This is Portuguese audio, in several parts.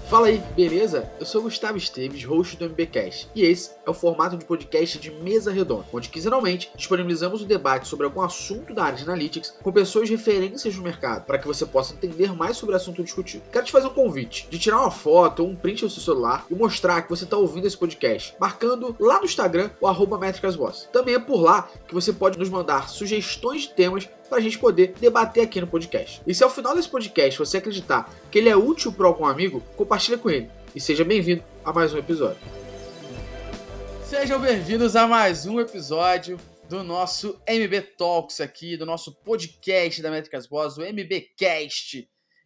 Fala aí, beleza? Eu sou o Gustavo Esteves, host do MBcast, e esse é o formato de podcast de mesa redonda, onde quinzenalmente disponibilizamos o debate sobre algum assunto da área de Analytics com pessoas referências no mercado, para que você possa entender mais sobre o assunto discutido. Quero te fazer um convite de tirar uma foto ou um print do seu celular e mostrar que você está ouvindo esse podcast, marcando lá no Instagram o @métricasvoz. Também é por lá que você pode nos mandar sugestões de temas para a gente poder debater aqui no podcast. E se ao final desse podcast você acreditar que ele é útil para algum amigo, compartilha com ele. E seja bem-vindo a mais um episódio. Sejam bem-vindos a mais um episódio do nosso MB Talks aqui, do nosso podcast da Métricas Voz, o MBcast.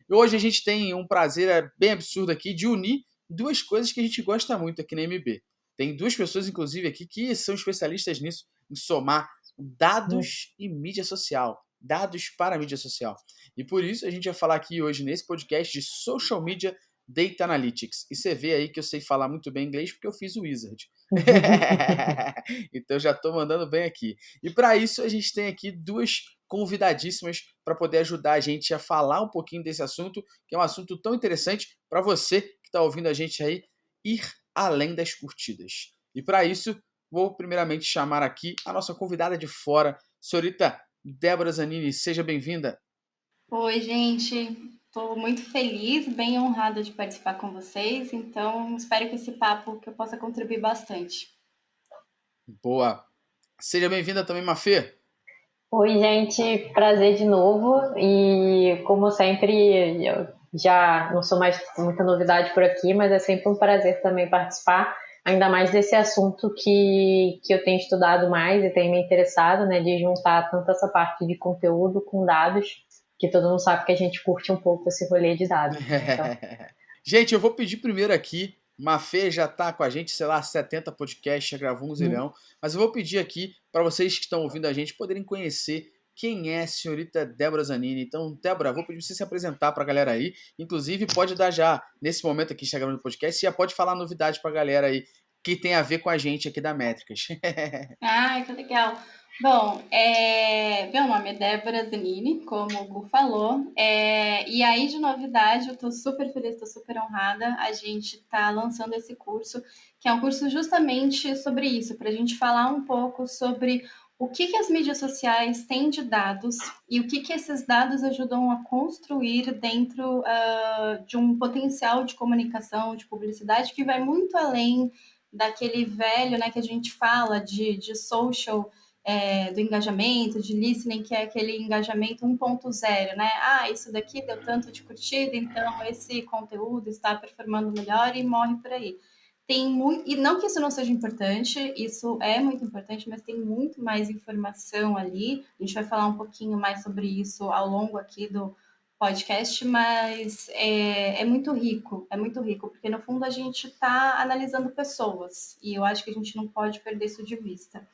E hoje a gente tem um prazer bem absurdo aqui de unir duas coisas que a gente gosta muito aqui na MB. Tem duas pessoas, inclusive, aqui que são especialistas nisso, em somar dados e mídia social. Dados para a mídia social. E por isso a gente vai falar aqui hoje nesse podcast de Social Media Data Analytics. E você vê aí que eu sei falar muito bem inglês porque eu fiz o Wizard. Então já estou mandando bem aqui. E para isso a gente tem aqui duas convidadíssimas para poder ajudar a gente a falar um pouquinho desse assunto, que é um assunto tão interessante para você que está ouvindo a gente aí ir além das curtidas. E para isso, vou primeiramente chamar aqui a nossa convidada de fora, senhorita Débora Zanini, seja bem-vinda. Oi, gente. Estou muito feliz, bem honrada de participar com vocês. Então, espero que esse papo que eu possa contribuir bastante. Boa. Seja bem-vinda também, Mafê. Oi, gente. Prazer de novo. E, como sempre, eu já não sou mais muita novidade por aqui, mas é sempre um prazer também participar, ainda mais desse assunto que eu tenho estudado mais e tenho me interessado, né, de juntar tanto essa parte de conteúdo com dados, que todo mundo sabe que a gente curte um pouco esse rolê de dados. Então... Gente, eu vou pedir primeiro aqui, Mafê já tá com a gente, sei lá, 70 podcasts, já gravou um zilhão, mas eu vou pedir aqui para vocês que estão ouvindo a gente poderem conhecer quem é a senhorita Débora Zanini. Então, Débora, vou pedir pra você se apresentar pra galera aí. Inclusive, pode dar já, nesse momento aqui, chegando no podcast, já pode falar novidade pra galera aí, que tem a ver com a gente aqui da Métricas. Ah, que legal. Bom, meu nome é Débora Zanini, como o Gu falou. E aí, de novidade, eu estou super feliz, estou super honrada. A gente está lançando esse curso, que é um curso justamente sobre isso, para a gente falar um pouco sobre o que as mídias sociais têm de dados e o que esses dados ajudam a construir dentro de um potencial de comunicação, de publicidade, que vai muito além daquele velho, né, que a gente fala de social, do engajamento, de listening, que é aquele engajamento 1.0, né? Ah, isso daqui deu tanto de curtida, então esse conteúdo está performando melhor e morre por aí. Tem muito, e não que isso não seja importante, isso é muito importante, mas tem muito mais informação ali. A gente vai falar um pouquinho mais sobre isso ao longo aqui do podcast, mas é muito rico, porque no fundo a gente está analisando pessoas, e eu acho que a gente não pode perder isso de vista.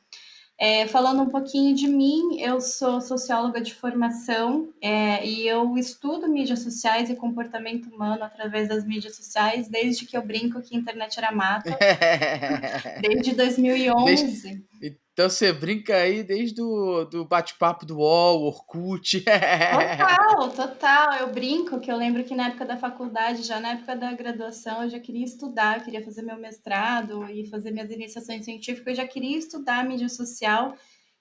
Falando um pouquinho de mim, eu sou socióloga de formação e eu estudo mídias sociais e comportamento humano através das mídias sociais, desde que eu brinco que a internet era mato, desde 2011. Então você brinca aí desde do bate-papo do UOL, Orkut. Total. Eu brinco que eu lembro que na época da faculdade, já na época da graduação, eu já queria estudar, eu queria fazer meu mestrado e fazer minhas iniciações científicas, eu já queria estudar mídia social.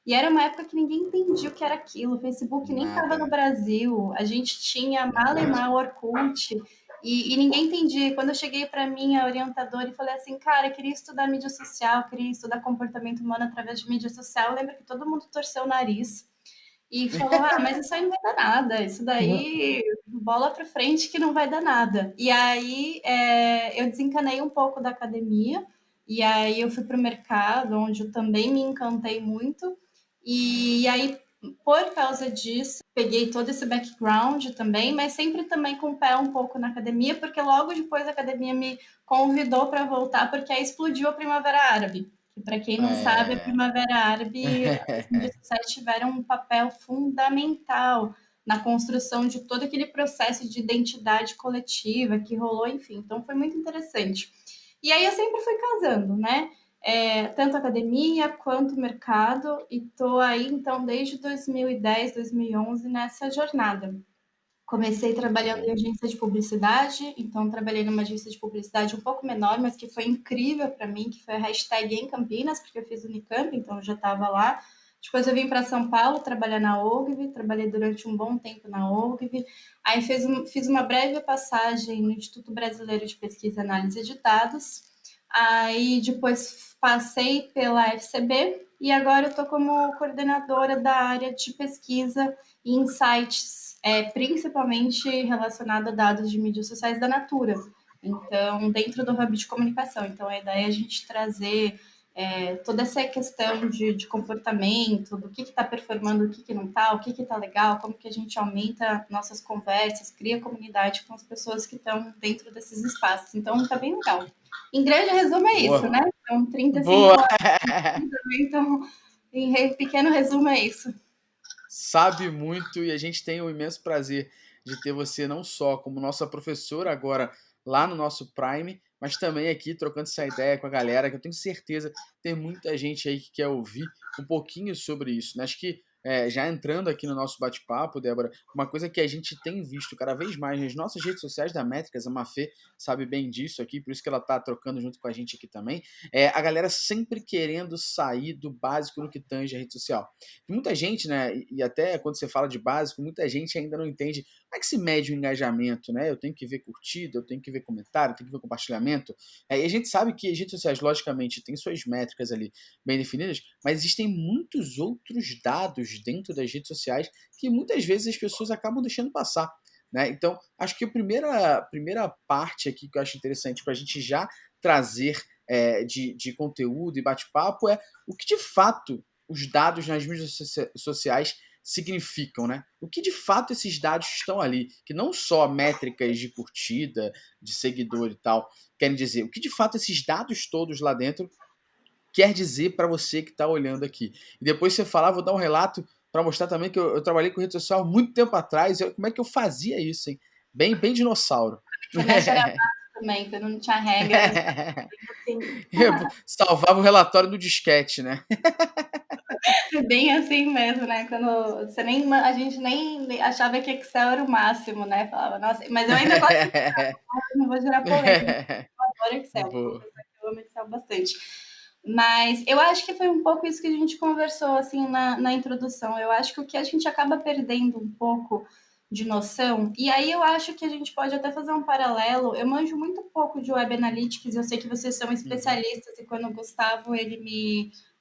E era uma época que ninguém entendia o que era aquilo, o Facebook nem estava no Brasil, a gente tinha mal e mal Orkut, e ninguém entendia. Quando eu cheguei para minha orientadora e falei assim, cara, eu queria estudar mídia social, queria estudar comportamento humano através de mídia social, eu lembro que todo mundo torceu o nariz e falou, mas isso aí não vai dar nada, isso daí, bola para frente que não vai dar nada. E aí eu desencanei um pouco da academia, e aí eu fui para o mercado, onde eu também me encantei muito, e aí, por causa disso, peguei todo esse background também, mas sempre também com o pé um pouco na academia, porque logo depois a academia me convidou para voltar, porque aí explodiu a Primavera Árabe. Que, para quem não sabe, a Primavera Árabe, as mídias sociais tiveram um papel fundamental na construção de todo aquele processo de identidade coletiva que rolou, enfim. Então, foi muito interessante. E aí eu sempre fui casando, né? Tanto academia quanto mercado, e tô aí, então, desde 2010, 2011, nessa jornada. Comecei Muito trabalhando em bom. agência de publicidade, então trabalhei numa agência de publicidade um pouco menor, mas que foi incrível para mim, que foi a hashtag em Campinas, porque eu fiz Unicamp, então eu já estava lá. Depois eu vim para São Paulo trabalhar na OGV, trabalhei durante um bom tempo na OGV. Aí fiz uma breve passagem no Instituto Brasileiro de Pesquisa e Análise de Dados. Aí depois passei pela FCB e agora eu estou como coordenadora da área de pesquisa e insights, principalmente relacionado a dados de mídias sociais da Natura. Então, dentro do Hub de Comunicação. Então, a ideia é a gente trazer toda essa questão de comportamento, do que está performando, o que não está, o que está legal, como que a gente aumenta nossas conversas, cria comunidade com as pessoas que estão dentro desses espaços. Então, está bem legal. Em grande resumo é isso, Boa. né? São 35 Boa! anos, então, em pequeno resumo é isso. Sabe muito e a gente tem o imenso prazer de ter você não só como nossa professora agora lá no nosso Prime, mas também aqui trocando essa ideia com a galera, que eu tenho certeza tem muita gente aí que quer ouvir um pouquinho sobre isso, né? Acho que já entrando aqui no nosso bate-papo, Débora, uma coisa que a gente tem visto cada vez mais nas nossas redes sociais da Métricas, a Mafê sabe bem disso aqui, por isso que ela tá trocando junto com a gente aqui também, é a galera sempre querendo sair do básico no que tange a rede social. Muita gente, né, e até quando você fala de básico, muita gente ainda não entende como é que se mede o engajamento, né? Eu tenho que ver curtida, eu tenho que ver comentário, eu tenho que ver compartilhamento. E a gente sabe que as redes sociais, logicamente, têm suas métricas ali bem definidas, mas existem muitos outros dados dentro das redes sociais que muitas vezes as pessoas acabam deixando passar. Né? Então, acho que a primeira parte aqui que eu acho interessante para a gente já trazer de conteúdo e bate-papo é o que de fato os dados nas mídias sociais significam, né? O que de fato esses dados estão ali, que não só métricas de curtida, de seguidor e tal, querem dizer, o que de fato esses dados todos lá dentro quer dizer para você que está olhando aqui. E depois você falar, vou dar um relato para mostrar também que eu trabalhei com rede social muito tempo atrás, como é que eu fazia isso, hein? Bem dinossauro. A internet era fácil também, que não tinha regra, assim, Salvava o relatório no disquete, né? bem assim mesmo, né? Quando você nem, a gente nem achava que Excel era o máximo, né? Falava, nossa, mas eu ainda gosto de Excel, não vou gerar polêmica, eu adoro Excel, vou Boa. confessar que eu amo Excel bastante. Mas eu acho que foi um pouco isso que a gente conversou assim na introdução. Eu acho que o que a gente acaba perdendo um pouco de noção, e aí eu acho que a gente pode até fazer um paralelo. Eu manjo muito pouco de Web Analytics, eu sei que vocês são Uhum. especialistas, e quando o Gustavo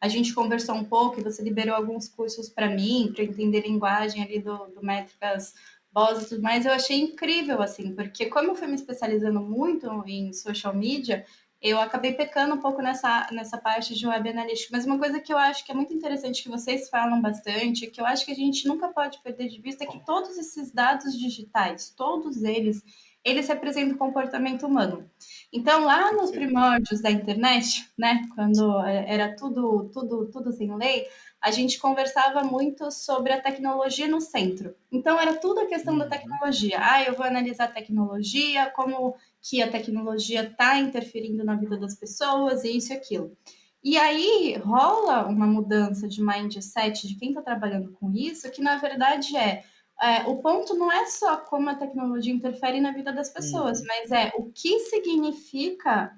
a gente conversou um pouco, e você liberou alguns cursos para mim, para entender a linguagem ali do Métricas Boss e tudo mais, eu achei incrível, assim, porque como eu fui me especializando muito em social media, eu acabei pecando um pouco nessa parte de web analytics, mas uma coisa que eu acho que é muito interessante, que vocês falam bastante, que eu acho que a gente nunca pode perder de vista, é que todos esses dados digitais, todos eles representam o comportamento humano. Então, lá nos Perfeito. primórdios da internet, né, quando era tudo sem lei, a gente conversava muito sobre a tecnologia no centro. Então, era tudo a questão da Uhum. tecnologia. Ah, eu vou analisar a tecnologia, como que a tecnologia está interferindo na vida das pessoas, e isso e aquilo. E aí rola uma mudança de mindset de quem está trabalhando com isso, que na verdade o ponto não é só como a tecnologia interfere na vida das pessoas, Uhum. mas o que significa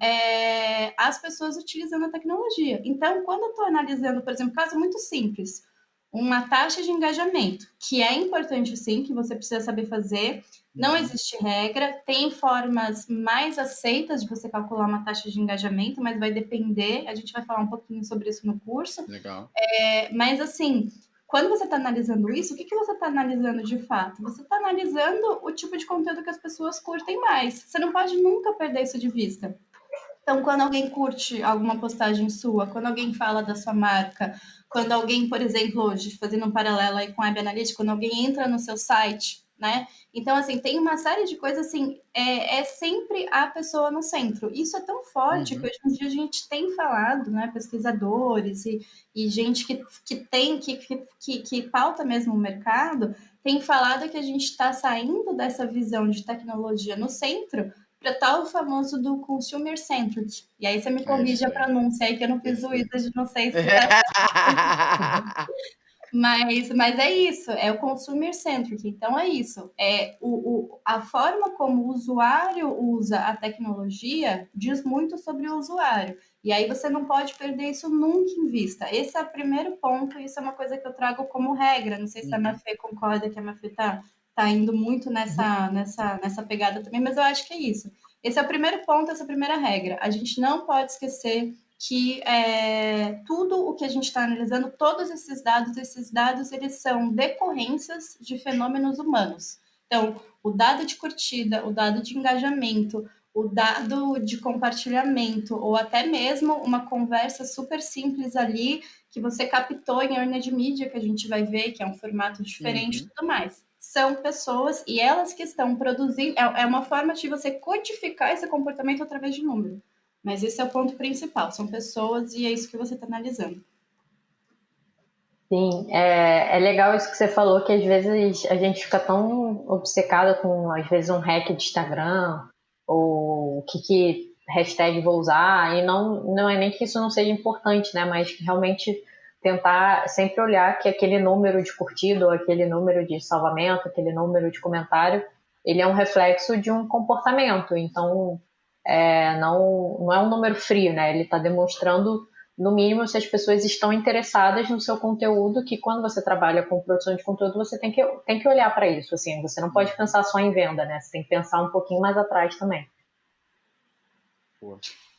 as pessoas utilizando a tecnologia. Então, quando eu estou analisando, por exemplo, um caso muito simples, uma taxa de engajamento, que é importante sim, que você precisa saber fazer, não Uhum. existe regra, tem formas mais aceitas de você calcular uma taxa de engajamento, mas vai depender, a gente vai falar um pouquinho sobre isso no curso, Legal. mas assim, quando você está analisando isso, o que você está analisando de fato? Você está analisando o tipo de conteúdo que as pessoas curtem mais. Você não pode nunca perder isso de vista. Então, quando alguém curte alguma postagem sua, quando alguém fala da sua marca, quando alguém, por exemplo, hoje, fazendo um paralelo aí com a Web Analytics, quando alguém entra no seu site, né? Então, assim, tem uma série de coisas, assim, é sempre a pessoa no centro. Isso é tão forte que Uhum. hoje em dia a gente tem falado, né, pesquisadores e gente que pauta mesmo o mercado, tem falado que a gente está saindo dessa visão de tecnologia no centro para tal famoso do consumer centric. E aí você me É corrige isso a aí. pronúncia aí, que eu não fiz o Perfeito. ITA de não sei se tá certo. Mas é isso, é o consumer centric. Então é isso. A forma como o usuário usa a tecnologia diz muito sobre o usuário. E aí você não pode perder isso nunca em vista. Esse é o primeiro ponto, isso é uma coisa que eu trago como regra. Não sei se a Mafê concorda que a Mafê tá indo muito nessa pegada também, mas eu acho que é isso. Esse é o primeiro ponto, essa é a primeira regra. A gente não pode esquecer que tudo o que a gente está analisando, todos esses dados eles são decorrências de fenômenos humanos. Então, o dado de curtida, o dado de engajamento, o dado de compartilhamento, ou até mesmo uma conversa super simples ali que você captou em earned media, que a gente vai ver, que é um formato diferente e tudo mais. São pessoas e elas que estão produzindo. É uma forma de você codificar esse comportamento através de número. Mas esse é o ponto principal, são pessoas e é isso que você está analisando. Sim, é legal isso que você falou, que às vezes a gente fica tão obcecada com, às vezes, um hack de Instagram, ou o que hashtag vou usar, e não é nem que isso não seja importante, né? Mas que realmente tentar sempre olhar que aquele número de curtida, ou aquele número de salvamento, aquele número de comentário, ele é um reflexo de um comportamento. Então, não é um número frio, né? Ele está demonstrando, no mínimo, se as pessoas estão interessadas no seu conteúdo, que quando você trabalha com produção de conteúdo, você tem que olhar para isso. Assim, você não pode pensar só em venda, né? Você tem que pensar um pouquinho mais atrás também.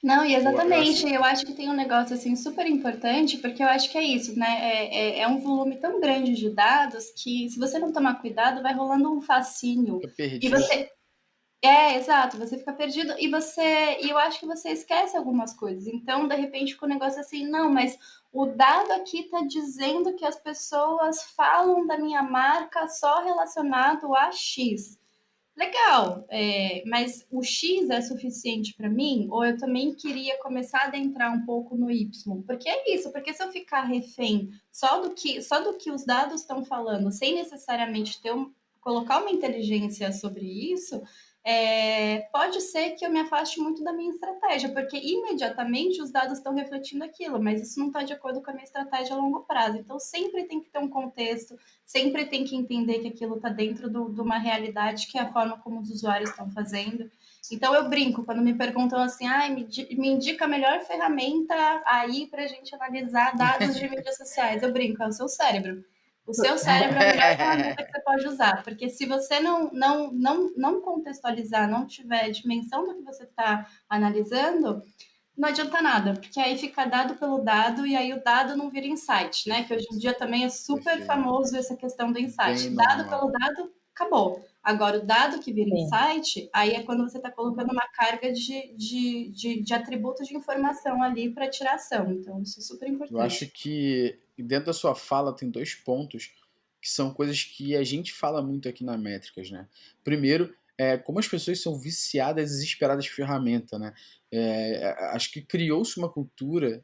Não, e exatamente, eu acho que tem um negócio assim super importante, porque eu acho que é isso, né? É um volume tão grande de dados que, se você não tomar cuidado, vai rolando um fascínio. Fica perdido. E você, exato, você fica perdido e eu acho que você esquece algumas coisas. Então, de repente, fica um negócio assim, não, mas o dado aqui está dizendo que as pessoas falam da minha marca só relacionado a X. Legal, mas o X é suficiente para mim? Ou eu também queria começar a adentrar um pouco no Y? Porque é isso, porque se eu ficar refém só do que os dados estão falando, sem necessariamente colocar uma inteligência sobre isso, pode ser que eu me afaste muito da minha estratégia, porque imediatamente os dados estão refletindo aquilo, mas isso não está de acordo com a minha estratégia a longo prazo. Então sempre tem que ter um contexto, sempre tem que entender que aquilo está dentro de uma realidade, que é a forma como os usuários estão fazendo. Então eu brinco quando me perguntam assim, me indica a melhor ferramenta aí para a gente analisar dados de mídias sociais. Eu brinco, é o seu cérebro. O seu cérebro é a melhor ferramenta que você pode usar, porque se você não contextualizar, não tiver dimensão do que você está analisando, não adianta nada, porque aí fica dado pelo dado e aí o dado não vira insight, né? Que hoje em dia também é super famoso essa questão do insight. Dado pelo dado, acabou. Agora, o dado que vira insight, aí é quando você está colocando uma carga de atributos de informação ali para tirar ação. Então, isso é super importante. Eu acho que dentro da sua fala tem 2 pontos que são coisas que a gente fala muito aqui na Métricas, né? Primeiro, como as pessoas são viciadas, desesperadas de ferramenta, né? Acho que criou-se uma cultura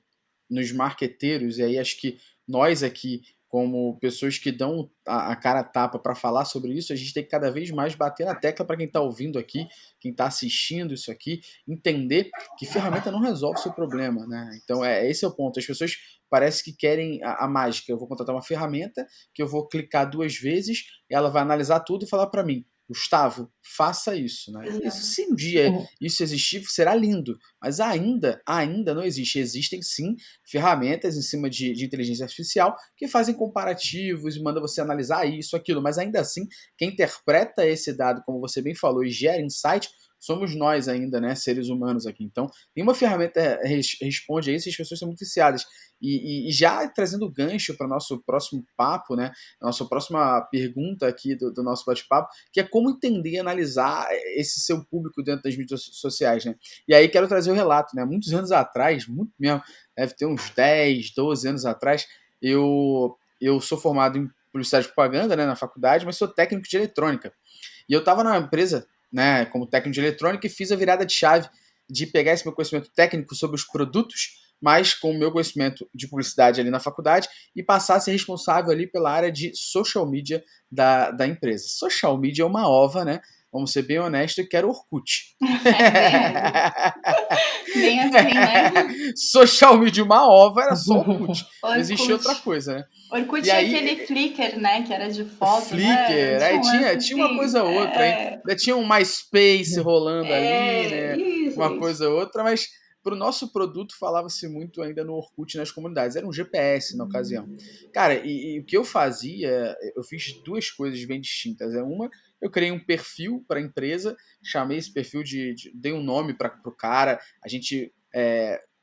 nos marqueteiros, e aí acho que nós aqui, como pessoas que dão a cara a tapa para falar sobre isso, a gente tem que cada vez mais bater na tecla para quem está ouvindo aqui, quem está assistindo isso aqui, entender que ferramenta não resolve o seu problema, né? Então esse é o ponto. As pessoas parece que querem a mágica. Eu vou contratar uma ferramenta que eu vou clicar 2 vezes, ela vai analisar tudo e falar para mim, Gustavo, faça isso, né? Isso, se um dia isso existir, será lindo, mas ainda não existe. Existem sim ferramentas em cima de inteligência artificial que fazem comparativos e manda você analisar isso, aquilo, mas ainda assim, quem interpreta esse dado, como você bem falou, e gera insight, somos nós ainda, né, seres humanos aqui. Então, nenhuma ferramenta responde a isso, as pessoas são muito viciadas. E já trazendo gancho para o nosso próximo papo, né, a nossa próxima pergunta aqui do nosso bate-papo, que é como entender e analisar esse seu público dentro das mídias sociais, né? E aí quero trazer o relato, né? Muitos anos atrás, muito mesmo, deve ter uns 10, 12 anos atrás, eu sou formado em publicidade e propaganda, né, na faculdade, mas sou técnico de eletrônica. E eu estava na empresa, né, como técnico de eletrônica, e fiz a virada de chave de pegar esse meu conhecimento técnico sobre os produtos, mas com o meu conhecimento de publicidade ali na faculdade, e passar a ser responsável ali pela área de social media da empresa. Social media é uma ova, né? Vamos ser bem honestos, que era Orkut. Bem assim, né? Social media uma ova, era só Orkut. Não existia outra Orkut. coisa, né? Orkut E tinha aí, aquele Flickr, né? Que era de foto, não era? Flickr, Tinha aí um lance tinha uma assim. coisa ou outra, ainda tinha um MySpace rolando ali, né? Ih, Uma gente. coisa ou outra, mas pro nosso produto falava-se muito ainda no Orkut nas comunidades. Era um GPS na ocasião. Cara, e o que eu fazia, eu fiz duas coisas bem distintas. Uma, eu criei um perfil para a empresa, chamei esse perfil dei um nome para o cara, a gente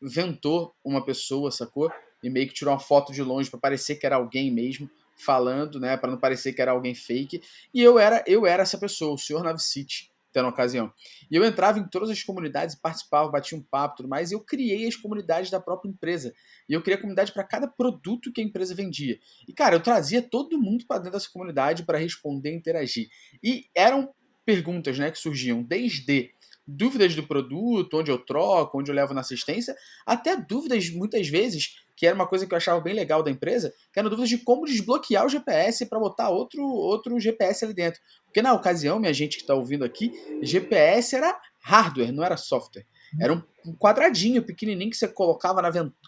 inventou uma pessoa, sacou? E meio que tirou uma foto de longe para parecer que era alguém mesmo falando, né, para não parecer que era alguém fake. E eu era essa pessoa, o senhor Navicite, até na ocasião. E eu entrava em todas as comunidades e participava, batia um papo e tudo mais, e eu criei as comunidades da própria empresa. E eu criei a comunidade para cada produto que a empresa vendia. E, cara, eu trazia todo mundo para dentro dessa comunidade para responder e interagir. E eram perguntas, né, que surgiam desde dúvidas do produto, onde eu troco, onde eu levo na assistência, até dúvidas, muitas vezes, que era uma coisa que eu achava bem legal da empresa, que eram dúvidas de como desbloquear o GPS para botar outro GPS ali dentro. Porque na ocasião, minha gente que está ouvindo aqui, GPS era hardware, não era software. Era um quadradinho pequenininho que você colocava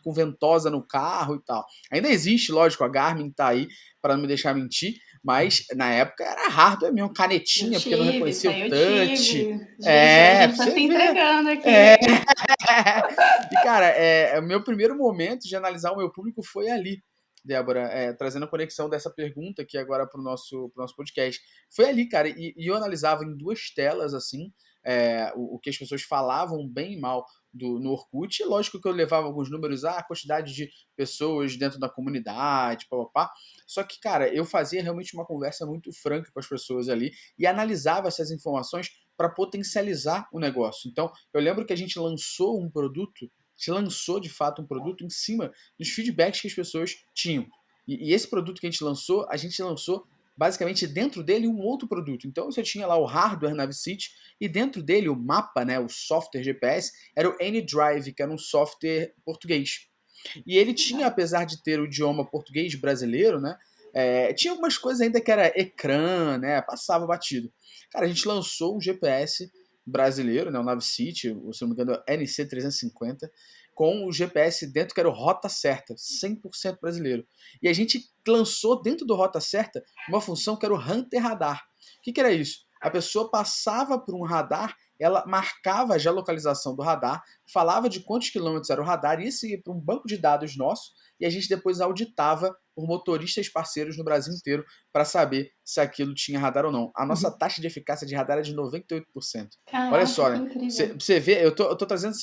com ventosa no carro e tal. Ainda existe, lógico, a Garmin tá aí para não me deixar mentir, mas na época era hardware mesmo, Eu canetinha, porque não tive, reconhecia isso o aí eu touch. tive. GG, a Pra gente tá você se ver. entregando aqui. E, cara, o meu primeiro momento de analisar o meu público foi ali, Débora, trazendo a conexão dessa pergunta aqui agora pro nosso podcast. Foi ali, cara, e eu analisava em duas telas, assim, o que as pessoas falavam bem e mal no Orkut. E lógico que eu levava alguns números, a quantidade de pessoas dentro da comunidade, papapá. Só que, cara, eu fazia realmente uma conversa muito franca com as pessoas ali e analisava essas informações para potencializar o negócio. Então, eu lembro que a gente lançou um produto, se lançou de fato um produto em cima dos feedbacks que as pessoas tinham. E esse produto que a gente lançou basicamente dentro dele um outro produto. Então você tinha lá o hardware Navicite e dentro dele o mapa, né, o software GPS, era o AnyDrive, que era um software português. E ele tinha, apesar de ter o idioma português brasileiro, né, tinha algumas coisas ainda que era ecrã, né, passava batido. Cara, a gente lançou um GPS brasileiro, né, o Navicite, se não me engano, NC350, com o GPS dentro que era o Rota Certa, 100% brasileiro. E a gente lançou dentro do Rota Certa uma função que era o Hunter Radar. O que era isso? A pessoa passava por um radar, ela marcava já a localização do radar, falava de quantos quilômetros era o radar, e isso ia para um banco de dados nosso, e a gente depois auditava por motoristas parceiros no Brasil inteiro para saber se aquilo tinha radar ou não. A nossa taxa de eficácia de radar é de 98%. Olha Caraca, só, que né? incrível. Você vê, eu tô trazendo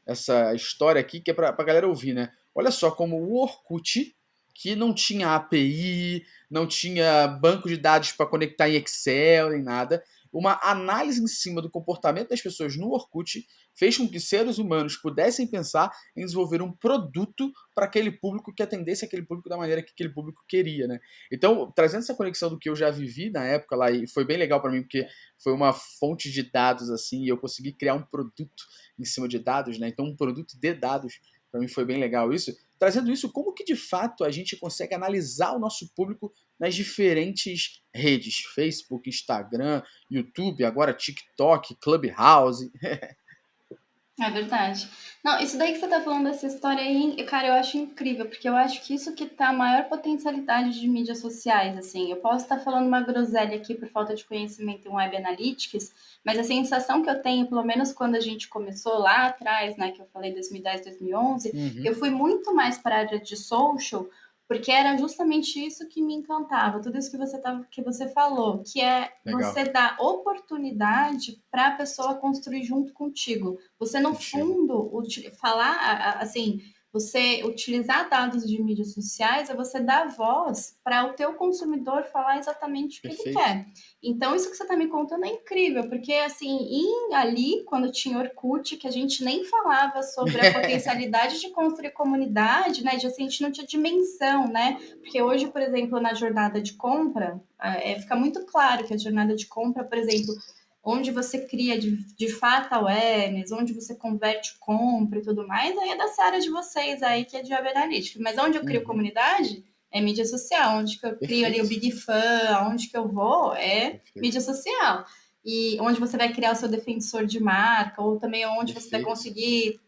essa história aqui que é pra galera ouvir, né? Olha só como o Orkut, que não tinha API, não tinha banco de dados para conectar em Excel nem nada, uma análise em cima do comportamento das pessoas no Orkut fez com que seres humanos pudessem pensar em desenvolver um produto para aquele público que atendesse aquele público da maneira que aquele público queria, né? Então, trazendo essa conexão do que eu já vivi na época lá, e foi bem legal para mim, porque foi uma fonte de dados, assim, e eu consegui criar um produto em cima de dados, né? Então, um produto de dados, para mim foi bem legal isso. Trazendo isso, como que de fato a gente consegue analisar o nosso público nas diferentes redes? Facebook, Instagram, YouTube, agora TikTok, Clubhouse. É verdade. Não, isso daí que você tá falando dessa história aí, cara, eu acho incrível, porque eu acho que isso que tá a maior potencialidade de mídias sociais, assim. Eu posso estar falando uma groselha aqui por falta de conhecimento em Web Analytics, mas a sensação que eu tenho, pelo menos quando a gente começou lá atrás, né, que eu falei 2010, 2011, eu fui muito mais para a área de social, porque era justamente isso que me encantava, tudo isso que você falou, que é Legal. você dar oportunidade para a pessoa construir junto contigo. Você, no Contigo. fundo, falar assim, você utilizar dados de mídias sociais é você dar voz para o teu consumidor falar exatamente o que ele Perfeito. quer. Então, isso que você está me contando é incrível, porque assim, ali, quando tinha Orkut, que a gente nem falava sobre a potencialidade de construir comunidade, né? De assim, a gente não tinha dimensão, né? Porque hoje, por exemplo, na jornada de compra, fica muito claro que a jornada de compra, por exemplo, onde você cria de fato awareness, onde você converte compra e tudo mais, aí é da área de vocês aí, que é de Web Analytics. Mas onde eu crio comunidade é mídia social, onde que eu crio ali o Perfeito. Big Fan, onde que eu vou é Perfeito. mídia social. e onde você vai criar o seu defensor de marca, ou também onde você vai Perfeito. conseguir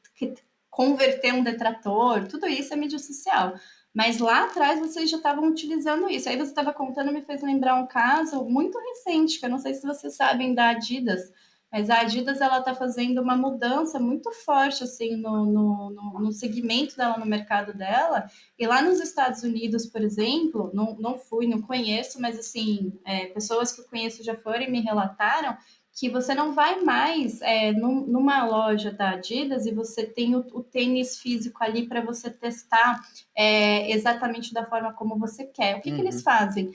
converter um detrator, tudo isso é mídia social. Mas lá atrás vocês já estavam utilizando isso. Aí você estava contando, me fez lembrar um caso muito recente, que eu não sei se vocês sabem da Adidas, mas a Adidas ela está fazendo uma mudança muito forte assim no segmento dela, no mercado dela. E lá nos Estados Unidos, por exemplo, não fui, não conheço, mas assim, pessoas que eu conheço já foram e me relataram que você não vai mais numa loja da Adidas e você tem o tênis físico ali para você testar exatamente da forma como você quer. O que eles fazem?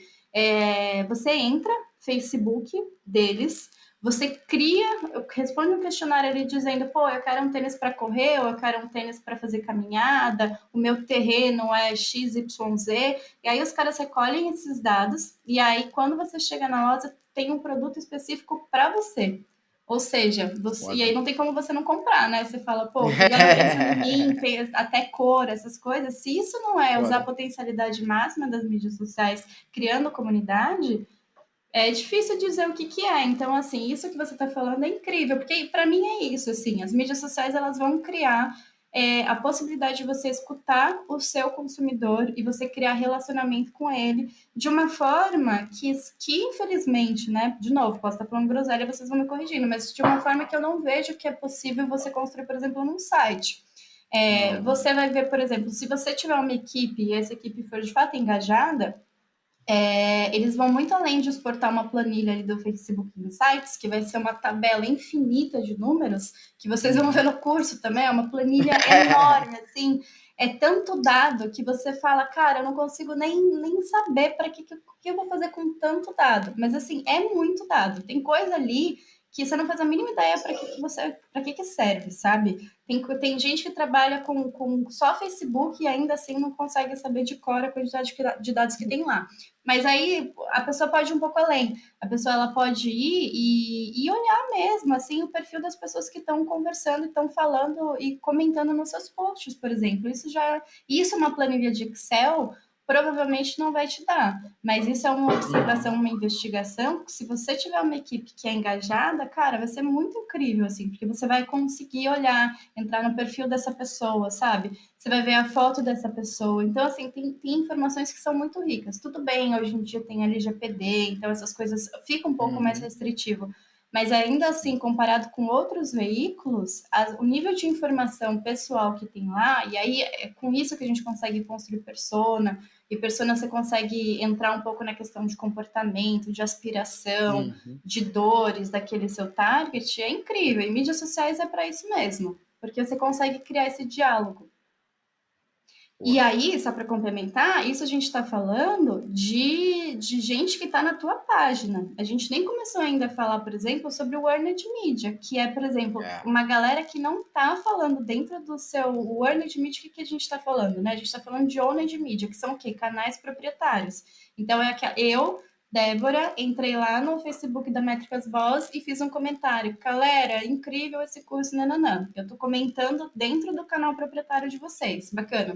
Você entra, Facebook deles, você cria, responde um questionário ali dizendo, pô, eu quero um tênis para correr, ou eu quero um tênis para fazer caminhada, o meu terreno é XYZ, e aí os caras recolhem esses dados, e aí quando você chega na loja, tem um produto específico para você. Ou seja, e aí não tem como você não comprar, né? Você fala, pô, fizeram pensando em mim, tem até cor, essas coisas. Se isso não é usar a potencialidade máxima das mídias sociais, criando comunidade, é difícil dizer o que é. Então, assim, isso que você está falando é incrível, porque para mim é isso, assim, as mídias sociais elas vão criar a possibilidade de você escutar o seu consumidor e você criar relacionamento com ele de uma forma que infelizmente, né, de novo, posso estar falando groselha, vocês vão me corrigindo, mas de uma forma que eu não vejo que é possível você construir, por exemplo, num site. Você vai ver, por exemplo, se você tiver uma equipe e essa equipe for de fato engajada, eles vão muito além de exportar uma planilha ali do Facebook Insights, que vai ser uma tabela infinita de números, que vocês vão ver no curso também, é uma planilha enorme, assim, é tanto dado que você fala, cara, eu não consigo nem saber para que eu vou fazer com tanto dado. Mas, assim, é muito dado. Tem coisa ali que você não faz a mínima ideia para que serve, sabe? Tem gente que trabalha com só Facebook e ainda assim não consegue saber de cor a quantidade de dados que tem lá. Mas aí a pessoa pode ir um pouco além. A pessoa ela pode ir e olhar mesmo assim o perfil das pessoas que estão conversando, estão falando e comentando nos seus posts, por exemplo. Isso é uma planilha de Excel provavelmente não vai te dar. Mas isso é uma observação, uma investigação. Se você tiver uma equipe que é engajada, cara, vai ser muito incrível assim, porque você vai conseguir olhar, entrar no perfil dessa pessoa, sabe? Você vai ver a foto dessa pessoa. Então, assim, tem informações que são muito ricas. Tudo bem, hoje em dia tem LGPD, então essas coisas ficam um pouco mais restritivo. Mas ainda assim, comparado com outros veículos, o nível de informação pessoal que tem lá, e aí é com isso que a gente consegue construir persona, e persona você consegue entrar um pouco na questão de comportamento, de aspiração, de dores daquele seu target, é incrível. E mídias sociais é para isso mesmo, porque você consegue criar esse diálogo. E aí, só para complementar, isso a gente está falando de gente que está na tua página. A gente nem começou ainda a falar, por exemplo, sobre o Earned Media, que é, por exemplo, uma galera que não está falando dentro do seu Earned Media, o que a gente está falando, né? A gente está falando de Owned Media, que são o quê? Canais proprietários. Então, eu, Débora, entrei lá no Facebook da Métricas Boss e fiz um comentário. Galera, incrível esse curso, nananã. Eu tô comentando dentro do canal proprietário de vocês. Bacana.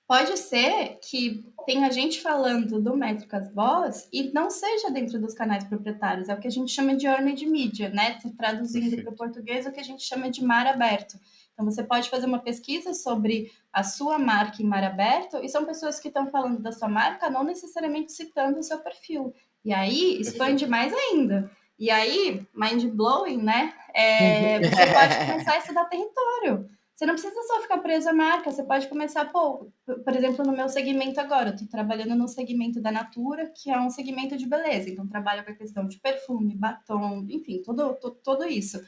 Pode ser que tenha gente falando do Métricas Boss e não seja dentro dos canais proprietários. É o que a gente chama de earned media, né? Traduzindo para o português, o que a gente chama de mar aberto. Então, você pode fazer uma pesquisa sobre a sua marca em mar aberto e são pessoas que estão falando da sua marca, não necessariamente citando o seu perfil. E aí, expande mais ainda. E aí, mind-blowing, né? Você pode começar a estudar território. Você não precisa só ficar preso à marca, você pode começar, por exemplo, no meu segmento agora, eu estou trabalhando no segmento da Natura, que é um segmento de beleza, então trabalho com a questão de perfume, batom, enfim, tudo isso.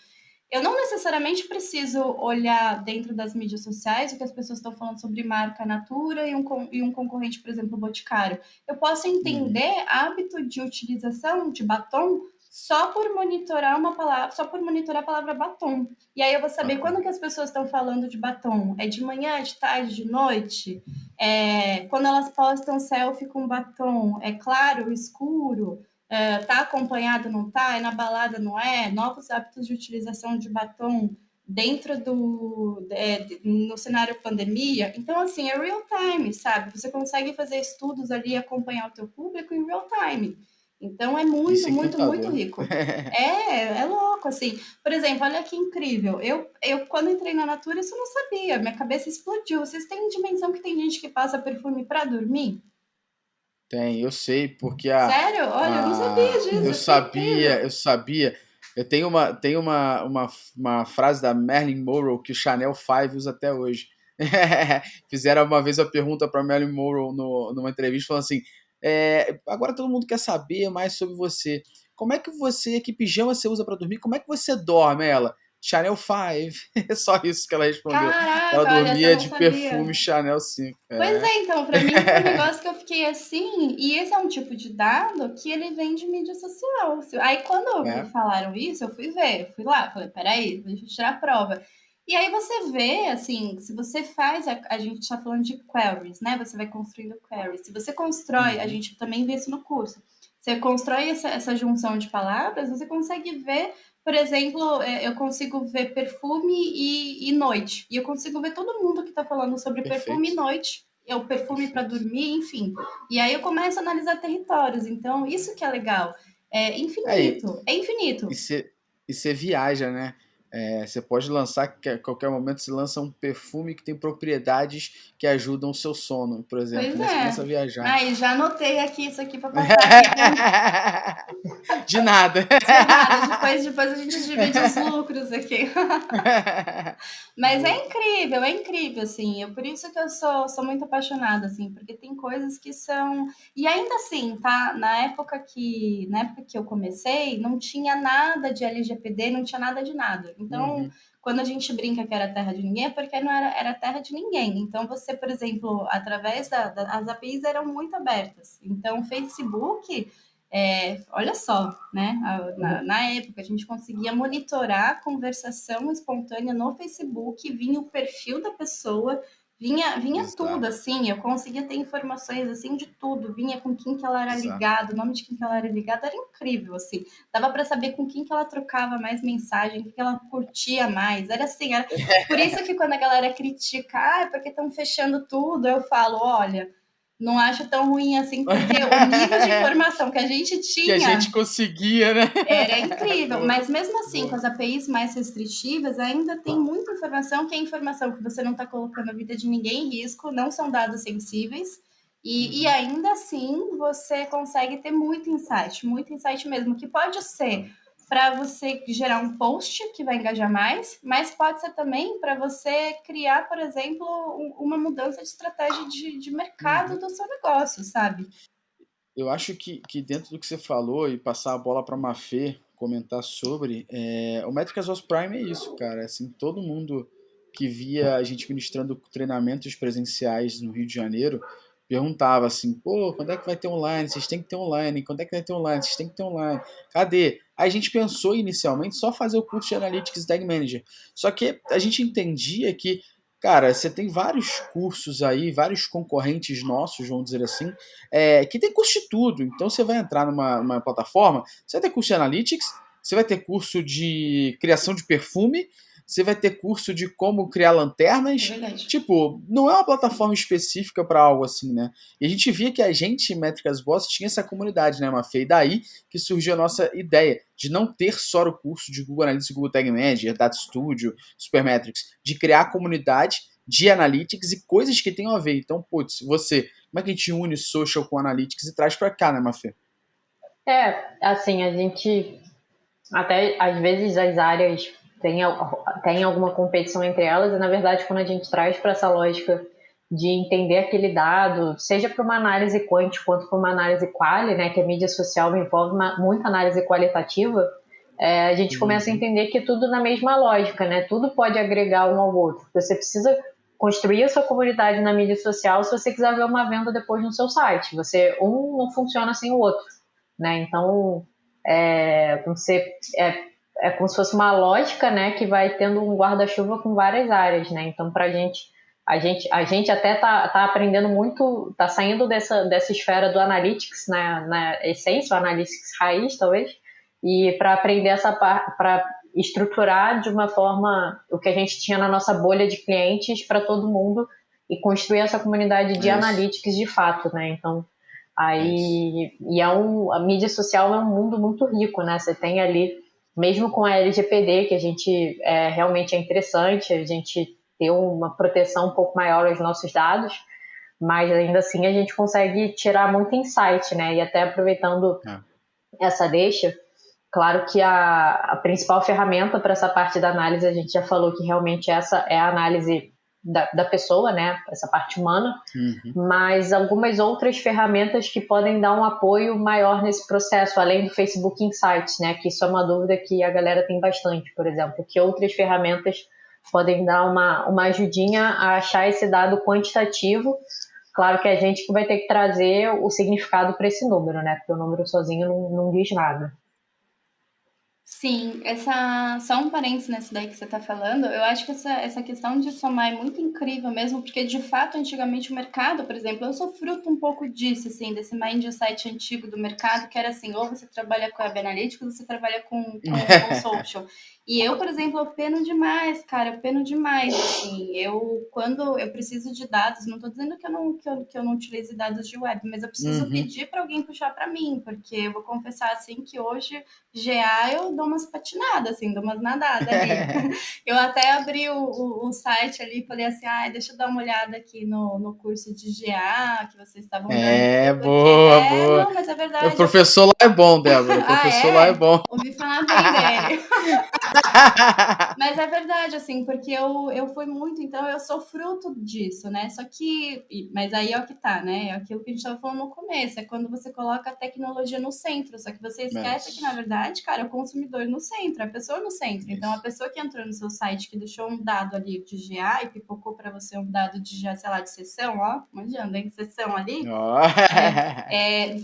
Eu não necessariamente preciso olhar dentro das mídias sociais o que as pessoas estão falando sobre marca Natura e um concorrente, por exemplo, o Boticário. Eu posso entender hábito de utilização de batom só por monitorar uma palavra, só por monitorar a palavra batom. E aí eu vou saber quando que as pessoas estão falando de batom. É de manhã, de tarde, de noite? Quando elas postam selfie com batom, é claro, escuro? Tá acompanhado, não tá? É na balada, não é? Novos hábitos de utilização de batom dentro no cenário pandemia. Então, assim, é real time, sabe? Você consegue fazer estudos ali, acompanhar o teu público em real time. Então é E muito, sem muito, muito computador. rico. É louco, assim. Por exemplo, olha que incrível. Eu quando entrei na Natura, isso eu não sabia. Minha cabeça explodiu. Vocês têm dimensão que tem gente que passa perfume para dormir? Tem, eu sei, porque Sério? Olha, eu não sabia disso. eu Achei sabia, incrível. eu sabia. Eu tenho uma frase da Marilyn Monroe que o Chanel 5 usa até hoje. Fizeram uma vez a pergunta para Marilyn Monroe numa entrevista, falando assim: agora todo mundo quer saber mais sobre você. Como é que você, que pijama você usa para dormir? Como é que você dorme? Ela, Chanel 5. É só isso que ela respondeu. Ela Caraca, olha, essa eu dormia não de sabia. perfume Chanel 5. Pois É. é, então, para mim foi um negócio que eu fiquei assim, e esse é um tipo de dado que ele vem de mídia social. Aí quando me É. falaram isso, eu fui ver, eu fui lá, falei, peraí, deixa eu tirar a prova. E aí você vê, assim, se você faz, a gente está falando de queries, né? Você vai construindo queries. Se você constrói, a Uhum. gente também vê isso no curso. Você constrói essa junção de palavras, você consegue ver, por exemplo, eu consigo ver perfume e noite. E eu consigo ver todo mundo que está falando sobre perfume e Perfeito. noite. É o perfume para Perfeito. dormir, enfim. E aí eu começo a analisar territórios. Então, isso que é legal. É Aí, infinito. É infinito. e você viaja, né? Você pode lançar, que a qualquer momento você lança um perfume que tem propriedades que ajudam o seu sono, por exemplo, Pois né? Você é. começa a viajar. Aí, já anotei aqui isso aqui para passar aqui para. De nada. De nada, depois a gente divide os lucros aqui. Mas Boa. é incrível, assim. Por isso que eu sou muito apaixonada, assim, porque tem coisas que são. E ainda assim, tá? Na época que eu comecei, não tinha nada de LGPD, não tinha nada de nada. Então, Uhum. quando a gente brinca que era terra de ninguém, é porque não era terra de ninguém. Então, você, por exemplo, através as APIs eram muito abertas. Então, o Facebook. Olha só, né? Na época, a gente conseguia monitorar a conversação espontânea no Facebook, vinha o perfil da pessoa, vinha tudo, Bizarro, assim, eu conseguia ter informações, assim, de tudo, vinha com quem que ela era bizarro. ligada, o nome de quem que ela era ligada, era incrível, assim, dava para saber com quem que ela trocava mais mensagem, o que ela curtia mais, era assim, por isso que quando a galera critica, porque estão fechando tudo, eu falo, olha, não acho tão ruim assim, porque o nível de informação que a gente Que a gente tinha conseguia, né? era incrível, Boa, mas mesmo assim, com boa. as APIs mais restritivas, ainda tem muita informação que é informação que você não está colocando a vida de ninguém em risco, não são dados sensíveis, e Uhum. ainda assim você consegue ter muito insight mesmo, que pode ser para você gerar um post que vai engajar mais, mas pode ser também para você criar, por exemplo, uma mudança de estratégia de mercado Uhum. do seu negócio, sabe? Eu acho que dentro do que você falou e passar a bola para a Mafê comentar sobre, o Métricas of Prime é isso, cara. Assim, todo mundo que via a gente ministrando treinamentos presenciais no Rio de Janeiro perguntava assim: pô, quando é que vai ter online? Vocês têm que ter online. Quando é que vai ter online? Vocês têm que ter online. Cadê? Aí a gente pensou inicialmente só fazer o curso de Analytics Tag Manager. Só que a gente entendia que, cara, você tem vários cursos aí, vários concorrentes nossos, vamos dizer assim, que tem curso de tudo. Então você vai entrar numa plataforma, você vai ter curso de Analytics, você vai ter curso de criação de perfume, você vai ter curso de como criar É lanternas. verdade. Tipo, não é uma plataforma específica para algo assim, né? E a gente via que a gente, Métricas Boss, tinha essa comunidade, né, Mafê? E daí que surgiu a nossa ideia de não ter só o curso de Google Analytics, Google Tag Manager, Data Studio, Supermetrics, de criar a comunidade de Analytics e coisas que tenham a ver. Então, putz, você como é que a gente une social com analytics e traz para cá, né, Mafê? Assim, a gente até às vezes as áreas têm alguma competição entre elas, e na verdade, quando a gente traz para essa lógica de entender aquele dado, seja para uma análise quant quanto para uma análise quali, né, que a mídia social envolve muita análise qualitativa, a gente começa a Uhum. entender que tudo na mesma lógica, né? Tudo pode agregar um ao outro. Você precisa construir a sua comunidade na mídia social se você quiser ver uma venda depois no seu site. Um não funciona sem o outro, né? Então, você é como se fosse uma lógica, né, que vai tendo um guarda-chuva com várias áreas, né? Então, para a gente até tá aprendendo muito, tá saindo dessa esfera do analytics, né, na essência, o analytics raiz, talvez, e para aprender para estruturar de uma forma o que a gente tinha na nossa bolha de clientes para todo mundo e construir essa comunidade de É isso. analytics de fato, né? Então, A mídia social é um mundo muito rico, né? Você tem ali, mesmo com a LGPD, que a gente realmente é interessante, a gente ter uma proteção um pouco maior aos nossos dados, mas ainda assim a gente consegue tirar muito insight, né? E até aproveitando essa deixa, claro que a principal ferramenta para essa parte da análise, a gente já falou que realmente essa é a análise da pessoa, né? Essa parte humana, mas algumas outras ferramentas que podem dar um apoio maior nesse processo, além do Facebook Insights, né? Que isso é uma dúvida que a galera tem bastante, por exemplo, que outras ferramentas podem dar uma ajudinha a achar esse dado quantitativo. Claro que a gente que vai ter que trazer o significado para esse número, né? Porque o número sozinho não diz nada. Sim, só um parênteses nesse daí que você está falando, eu acho que essa questão de somar é muito incrível mesmo, porque de fato, antigamente o mercado, por exemplo, eu sou fruto um pouco disso, assim, desse mindset antigo do mercado, que era assim, ou você trabalha com Web Analytics, ou você trabalha com social. E eu, por exemplo, eu peno demais, cara, eu peno demais, assim, quando eu preciso de dados, não estou dizendo que eu não utilize dados de web, mas eu preciso pedir para alguém puxar para mim, porque eu vou confessar, assim, que hoje GA eu dou umas patinadas, assim, dou umas nadadas ali. Eu até abri o site ali e falei assim, deixa eu dar uma olhada aqui no curso de GA que vocês estavam dando. Boa. Não, mas é verdade. O professor lá é bom, Débora. O professor lá é bom. Ouvi falar bem dele. Mas é verdade, assim, porque eu fui muito, então eu sou fruto disso, né? Só que, mas aí é o que tá, né? É aquilo que a gente estava falando no começo, é quando você coloca a tecnologia no centro, só que você esquece que, na verdade, cara, é o consumidor no centro, a pessoa no centro. Então, a pessoa que entrou no seu site, que deixou um dado ali de GA e pipocou para você um dado de GA, sei lá, de sessão, ó, manjando, hein? Sessão ali,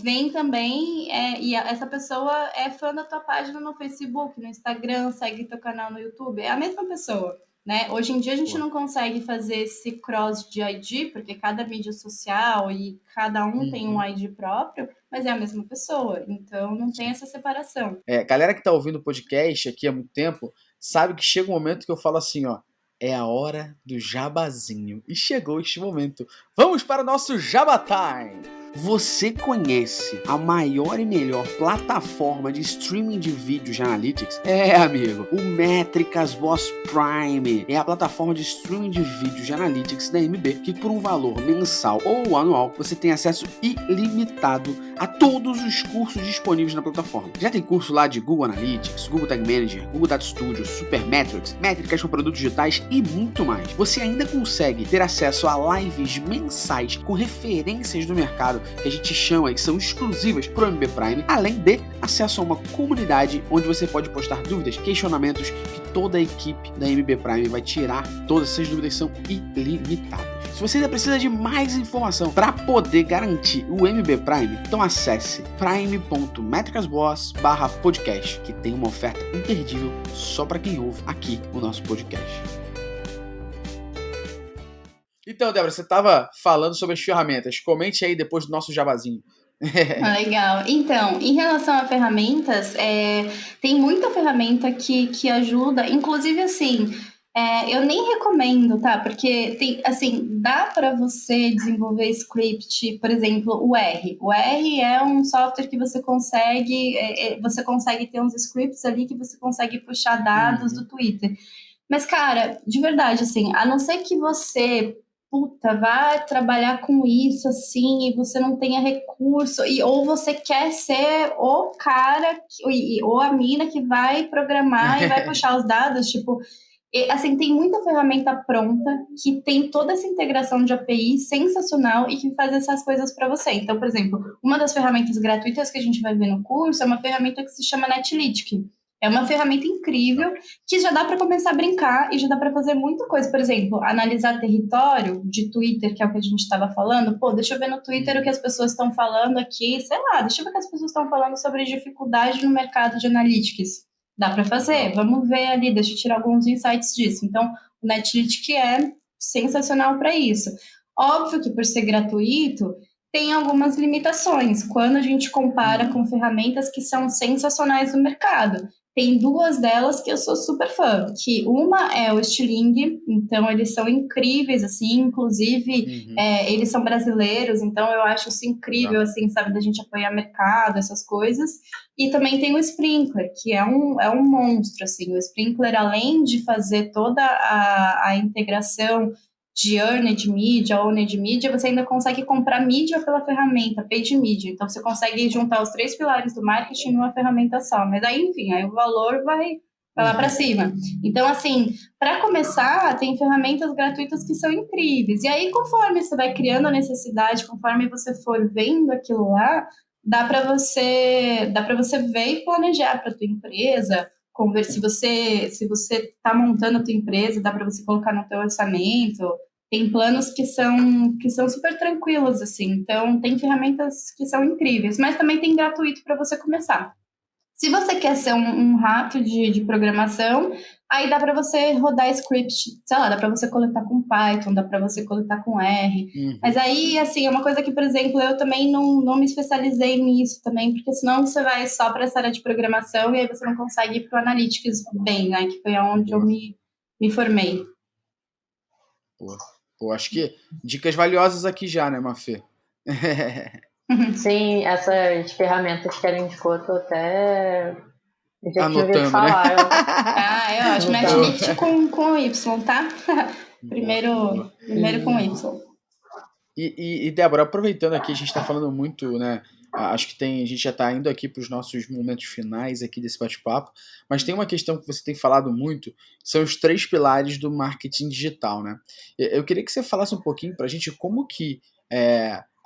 vem também, e essa pessoa é fã da tua página no Facebook, no Instagram, segue teu canal no YouTube, é a mesma pessoa, né? Hoje em dia a gente não consegue fazer esse cross de ID, porque cada mídia social e cada um tem um ID próprio, mas é a mesma pessoa, então não tem essa separação. Galera que tá ouvindo o podcast aqui há muito tempo, sabe que chega um momento que eu falo assim, ó, é a hora do jabazinho. E chegou este momento. Vamos para o nosso Jabá Time! Você conhece a maior e melhor plataforma de streaming de vídeos de Analytics? Amigo, o Métricas Boss Prime é a plataforma de streaming de vídeos de Analytics da MB, que por um valor mensal ou anual, você tem acesso ilimitado a todos os cursos disponíveis na plataforma. Já tem curso lá de Google Analytics, Google Tag Manager, Google Data Studio, Supermetrics, métricas para produtos digitais e muito mais. Você ainda consegue ter acesso a lives mensais com referências do mercado que a gente chama, que são exclusivas para o MB Prime, além de acesso a uma comunidade onde você pode postar dúvidas, questionamentos que toda a equipe da MB Prime vai tirar. Todas essas dúvidas são ilimitadas. Se você ainda precisa de mais informação para poder garantir o MB Prime, então acesse prime.metricasboss.podcast, que tem uma oferta imperdível só para quem ouve aqui o nosso podcast. Então, Débora, você estava falando sobre as ferramentas. Comente aí depois do nosso jabazinho. Legal. Então, em relação a ferramentas, tem muita ferramenta que ajuda, inclusive assim, eu nem recomendo, tá? Porque tem, assim, dá para você desenvolver script, por exemplo, o R. O R é um software que você consegue ter uns scripts ali que você consegue puxar dados do Twitter. Mas, cara, de verdade, assim, a não ser que você vai trabalhar com isso, assim, e você não tenha recurso, ou você quer ser o cara, ou a mina que vai programar e vai puxar os dados, tipo, assim, tem muita ferramenta pronta que tem toda essa integração de API sensacional e que faz essas coisas para você. Então, por exemplo, uma das ferramentas gratuitas que a gente vai ver no curso é uma ferramenta que se chama Netlytic. É uma ferramenta incrível que já dá para começar a brincar e já dá para fazer muita coisa. Por exemplo, analisar território de Twitter, que é o que a gente estava falando. Pô, deixa eu ver no Twitter o que as pessoas estão falando aqui. Sei lá, deixa eu ver o que as pessoas estão falando sobre dificuldade no mercado de analytics. Dá para fazer? Vamos ver ali, deixa eu tirar alguns insights disso. Então, o Netlytic é sensacional para isso. Óbvio que por ser gratuito, tem algumas limitações quando a gente compara com ferramentas que são sensacionais no mercado. tem duas delas que eu sou super fã, que uma é o Stiling, então eles são incríveis, assim, inclusive eles são brasileiros, então eu acho isso incrível, Legal. assim, sabe, da gente apoiar mercado, essas coisas. E também tem o Sprinkler, que é um monstro, assim, o Sprinkler, além de fazer toda a integração de earned media, owned media, você ainda consegue comprar mídia pela ferramenta, paid media. Então, você consegue juntar os três pilares do marketing numa ferramenta só. Mas aí, enfim, aí o valor vai lá para cima. Então, assim, para começar, tem ferramentas gratuitas que são incríveis. E aí, conforme você vai criando a necessidade, conforme você for vendo aquilo lá, dá para você ver e planejar para tua empresa, se você está montando a tua empresa, dá para você colocar no teu orçamento. Tem planos que são super tranquilos, assim. Então, tem ferramentas que são incríveis, mas também tem gratuito para você começar. Se você quer ser um rato de programação, aí dá para você rodar script, sei lá, dá para você coletar com Python, dá para você coletar com R. Mas aí, assim, é uma coisa que, por exemplo, eu também não me especializei nisso também, porque senão você vai só para essa área de programação e aí você não consegue ir para o Analytics bem, né? Que foi onde eu me formei. Pô, acho que dicas valiosas aqui já, né, Mafê? Sim, essas ferramentas que ela indicou, eu tô até. Eu já tinha ouvido Anotando, né? falar. Eu acho. Anotando. Netlift com Y, tá? Primeiro, primeiro com Y. E Débora, aproveitando aqui, a gente está falando muito, né? Acho que a gente já está indo aqui para os nossos momentos finais aqui desse bate-papo, mas tem uma questão que você tem falado muito, são os 3 pilares do marketing digital, né? Eu queria que você falasse um pouquinho para a gente como que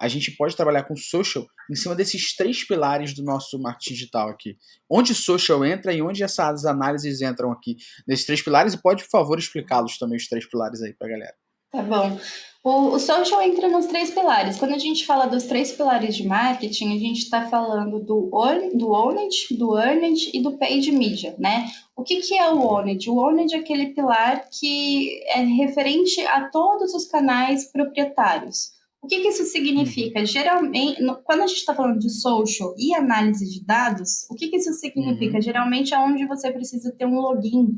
a gente pode trabalhar com social em cima desses 3 pilares do nosso marketing digital aqui. Onde social entra e onde essas análises entram aqui nesses 3 pilares, e pode, por favor, explicá-los também, os 3 pilares aí para a galera. Tá bom. O social entra nos 3 pilares. Quando a gente fala dos 3 pilares de marketing, a gente está falando do owned, do earned e do paid media, né? O que é o owned? O owned é aquele pilar que é referente a todos os canais proprietários. O que isso significa? Geralmente, quando a gente está falando de social e análise de dados, o que isso significa? Geralmente é onde você precisa ter um login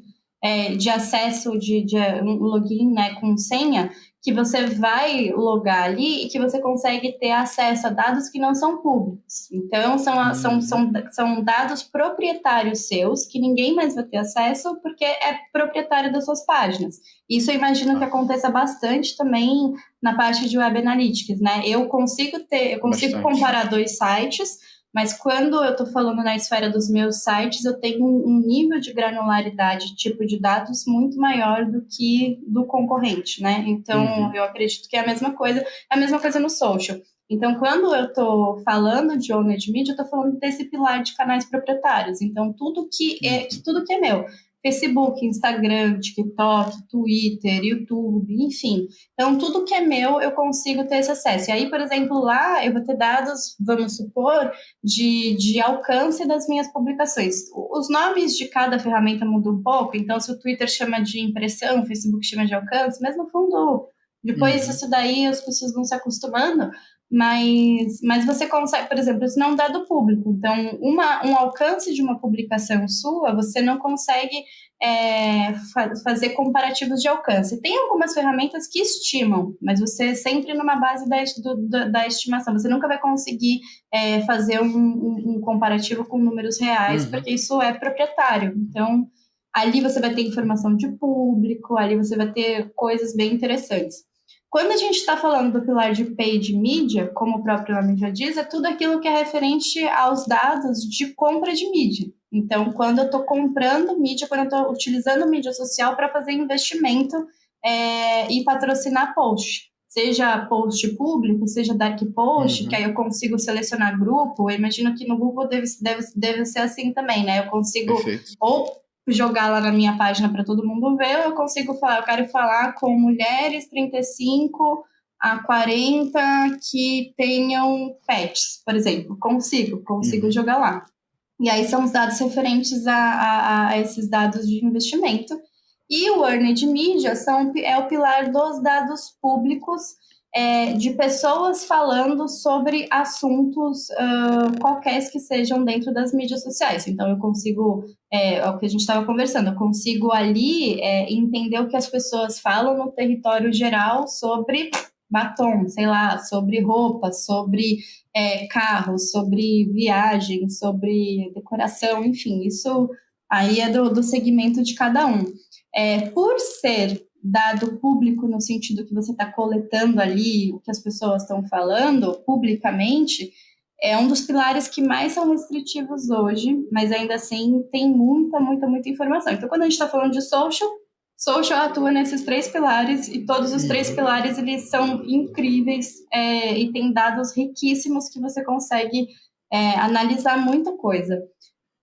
de acesso de um login, né, com senha, que você vai logar ali e que você consegue ter acesso a dados que não são públicos. Então, são dados proprietários seus, que ninguém mais vai ter acesso, porque é proprietário das suas páginas. Isso eu imagino que aconteça bastante também na parte de Web Analytics, né? Eu consigo comparar 2 sites, mas quando eu estou falando na esfera dos meus sites, eu tenho um nível de granularidade, tipo de dados, muito maior do que do concorrente, né? Então, eu acredito que é a mesma coisa no social. Então, quando eu estou falando de owned media, eu estou falando desse pilar de canais proprietários. Então, tudo que é meu. Facebook, Instagram, TikTok, Twitter, YouTube, enfim. Então, tudo que é meu, eu consigo ter esse acesso. E aí, por exemplo, lá eu vou ter dados, vamos supor, de alcance das minhas publicações. Os nomes de cada ferramenta mudam um pouco, então se o Twitter chama de impressão, o Facebook chama de alcance, mas no fundo, depois isso daí as pessoas vão se acostumando, mas você consegue, por exemplo, isso não é um dado público, então um alcance de uma publicação sua, você não consegue fazer comparativos de alcance. Tem algumas ferramentas que estimam, mas você sempre numa base da estimação, você nunca vai conseguir fazer um comparativo com números reais, porque isso é proprietário. Então, ali você vai ter informação de público, ali você vai ter coisas bem interessantes. Quando a gente está falando do pilar de paid media, como o próprio nome já diz, é tudo aquilo que é referente aos dados de compra de mídia. Então, quando eu estou comprando mídia, quando eu estou utilizando mídia social para fazer investimento e patrocinar post. Seja post público, seja dark post, que aí eu consigo selecionar grupo. Eu imagino que no Google deve ser assim também, né? Eu consigo ou jogar lá na minha página para todo mundo ver, ou eu consigo falar, eu quero falar com mulheres 35 a 40 que tenham pets, por exemplo. Consigo jogar lá. E aí são os dados referentes a esses dados de investimento. E o Earned Media é o pilar dos dados públicos de pessoas falando sobre assuntos qualquer que sejam dentro das mídias sociais. Então, eu consigo, é o que a gente estava conversando, eu consigo ali entender o que as pessoas falam no território geral sobre batom, sei lá, sobre roupa, sobre carros, sobre viagem, sobre decoração, enfim, isso aí é do segmento de cada um. Por ser dado público no sentido que você está coletando ali o que as pessoas estão falando publicamente, é um dos pilares que mais são restritivos hoje, mas ainda assim tem muita, muita, muita informação. Então, quando a gente está falando de social atua nesses 3 pilares e todos os 3 pilares eles são incríveis e tem dados riquíssimos que você consegue analisar muita coisa.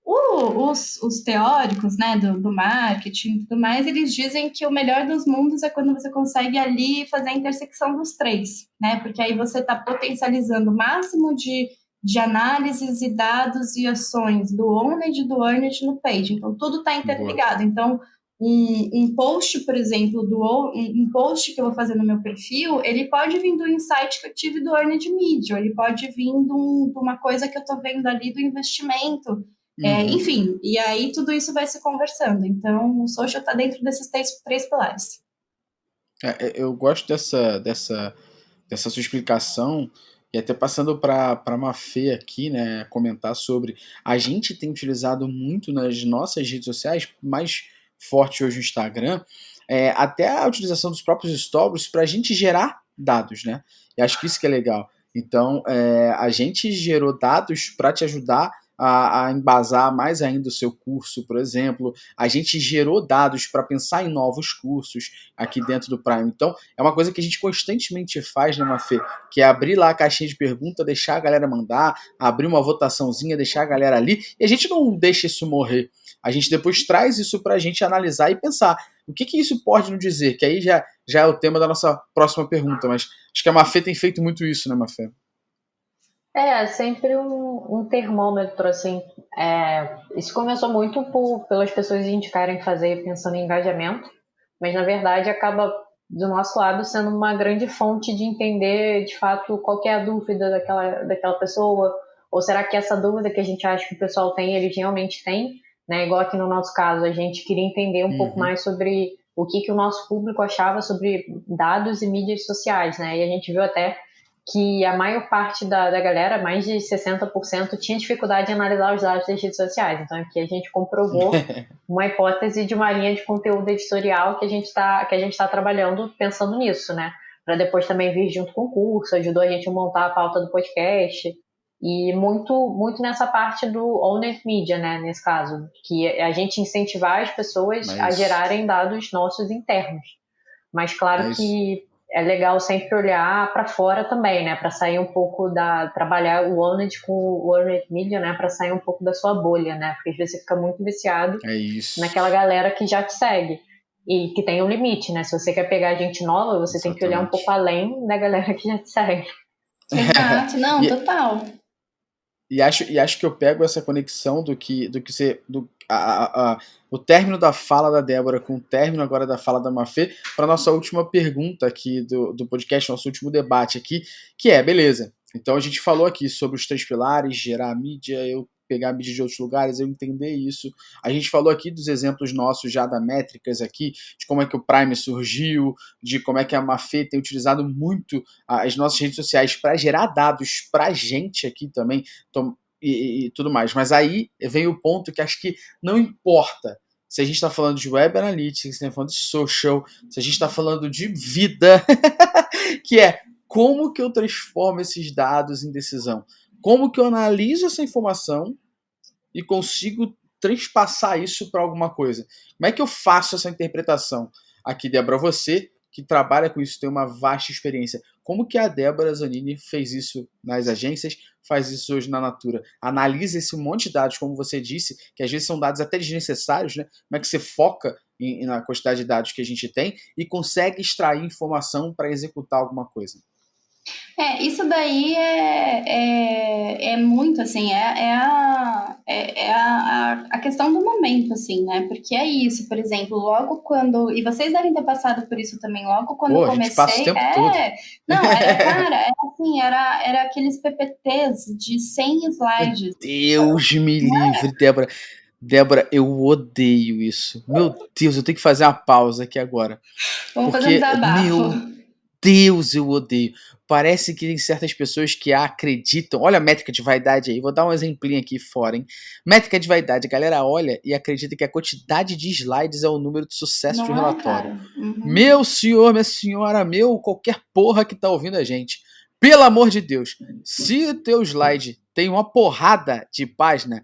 Os teóricos, né, do marketing e tudo mais, eles dizem que o melhor dos mundos é quando você consegue ali fazer a intersecção dos 3, né? Porque aí você está potencializando o máximo de análises e dados e ações do owned e do earned no page. Então, tudo está interligado. Então, um post, por exemplo, um post que eu vou fazer no meu perfil, ele pode vir do insight que eu tive do earned media, ele pode vir de uma coisa que eu estou vendo ali do investimento. Enfim, e aí tudo isso vai se conversando. Então, o social está dentro desses 3 pilares. Eu gosto dessa sua explicação, e até passando para a Mafê aqui, né, comentar sobre. A gente tem utilizado muito nas nossas redes sociais, mais forte hoje o Instagram, até a utilização dos próprios stories para a gente gerar dados, né? E acho que isso que é legal. Então, a gente gerou dados para te ajudar a embasar mais ainda o seu curso, por exemplo. A gente gerou dados para pensar em novos cursos aqui dentro do Prime. Então, é uma coisa que a gente constantemente faz, né, Mafê? Que é abrir lá a caixinha de pergunta, deixar a galera mandar, abrir uma votaçãozinha, deixar a galera ali, e a gente não deixa isso morrer. A gente depois traz isso para a gente analisar e pensar o que isso pode nos dizer, que aí já é o tema da nossa próxima pergunta, mas acho que a Mafê tem feito muito isso, né, Mafê? Sempre um termômetro, assim. Isso começou muito pelas pessoas indicarem fazer pensando em engajamento, mas na verdade acaba, do nosso lado, sendo uma grande fonte de entender, de fato, qual que é a dúvida daquela pessoa, ou será que essa dúvida que a gente acha que o pessoal tem, eles realmente têm, né? Igual aqui no nosso caso, a gente queria entender um pouco mais sobre o que o nosso público achava sobre dados e mídias sociais, né? E a gente viu até que a maior parte da galera, mais de 60%, tinha dificuldade em analisar os dados das redes sociais. Então aqui a gente comprovou uma hipótese de uma linha de conteúdo editorial que a gente está trabalhando pensando nisso, né? Para depois também vir junto com o curso, ajudou a gente a montar a pauta do podcast. E muito, muito nessa parte do Owned Media, né? Nesse caso, que a gente incentivar as pessoas a gerarem dados nossos internos. Mas claro que é legal sempre olhar para fora também, né? Para sair um pouco trabalhar o Owned com o Earned Media, né? Para sair um pouco da sua bolha, né? Porque às vezes você fica muito viciado naquela galera que já te segue. E que tem um limite, né? Se você quer pegar gente nova, você tem que olhar um pouco além da galera que já te segue. Exato, não, total. E acho que eu pego essa conexão do que você. O término da fala da Débora com o término agora da fala da Mafê para nossa última pergunta aqui do podcast, nosso último debate aqui, que beleza. Então a gente falou aqui sobre os 3 pilares, gerar a mídia, eu pegar a mídia de outros lugares, eu entender isso. A gente falou aqui dos exemplos nossos já da Métricas aqui, de como é que o Prime surgiu, de como é que a Mafê tem utilizado muito as nossas redes sociais para gerar dados para a gente aqui também, e tudo mais. Mas aí vem o ponto que acho que não importa se a gente está falando de Web Analytics, se a gente está falando de social, se a gente está falando de vida, que é como que eu transformo esses dados em decisão? Como que eu analiso essa informação e consigo transpassar isso para alguma coisa? Como é que eu faço essa interpretação? Aqui, Débora, você que trabalha com isso, tem uma vasta experiência. Como que a Débora Zanini fez isso nas agências, faz isso hoje na Natura? Analisa esse monte de dados, como você disse, que às vezes são dados até desnecessários, né? Como é que você foca na quantidade de dados que a gente tem e consegue extrair informação para executar alguma coisa? Isso daí é muito, assim, a questão do momento, assim, né? Porque é isso, por exemplo, logo quando. E vocês devem ter passado por isso também, logo quando eu Pô, a gente passa o comecei. tempo todo. Não, cara, assim, era aqueles PPTs de 100 slides. Deus me livre, Débora. Débora, eu odeio isso. Meu Deus, eu tenho que fazer uma pausa aqui agora. Vamos fazer um Porque, desabafo. meu Deus, eu odeio. Parece que tem certas pessoas que acreditam. Olha a métrica de vaidade aí. Vou dar um exemplinho aqui fora, hein? Métrica de vaidade. A galera olha e acredita que a quantidade de slides é o número de sucesso de um Não é, relatório. cara? Uhum. Meu senhor, minha senhora, meu, qualquer porra que tá ouvindo a gente. Pelo amor de Deus. Se o teu slide tem uma porrada de página,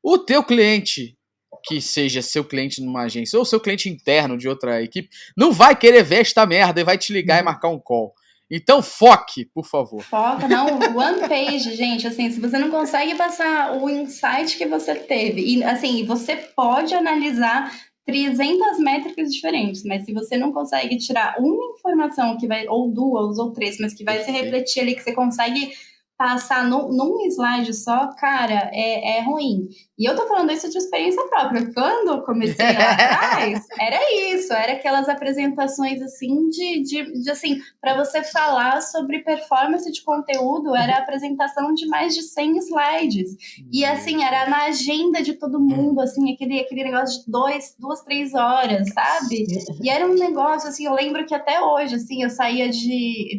o teu cliente, que seja seu cliente numa agência ou seu cliente interno de outra equipe, não vai querer ver esta merda e vai te ligar e marcar um call. Então foque, por favor. Foca, não, one page, gente, assim, se você não consegue passar o insight que você teve, e assim, você pode analisar 300 métricas diferentes, mas se você não consegue tirar uma informação que vai, ou duas, ou três, mas que vai se refletir ali, que você consegue passar num slide só, cara, é ruim. E eu tô falando isso de experiência própria. Quando eu comecei lá atrás, era isso, era aquelas apresentações assim de assim, para você falar sobre performance de conteúdo, era a apresentação de mais de 100 slides. E assim, era na agenda de todo mundo, assim, aquele negócio de 2, 3 horas, sabe? E era um negócio, assim, eu lembro que até hoje, assim, eu saía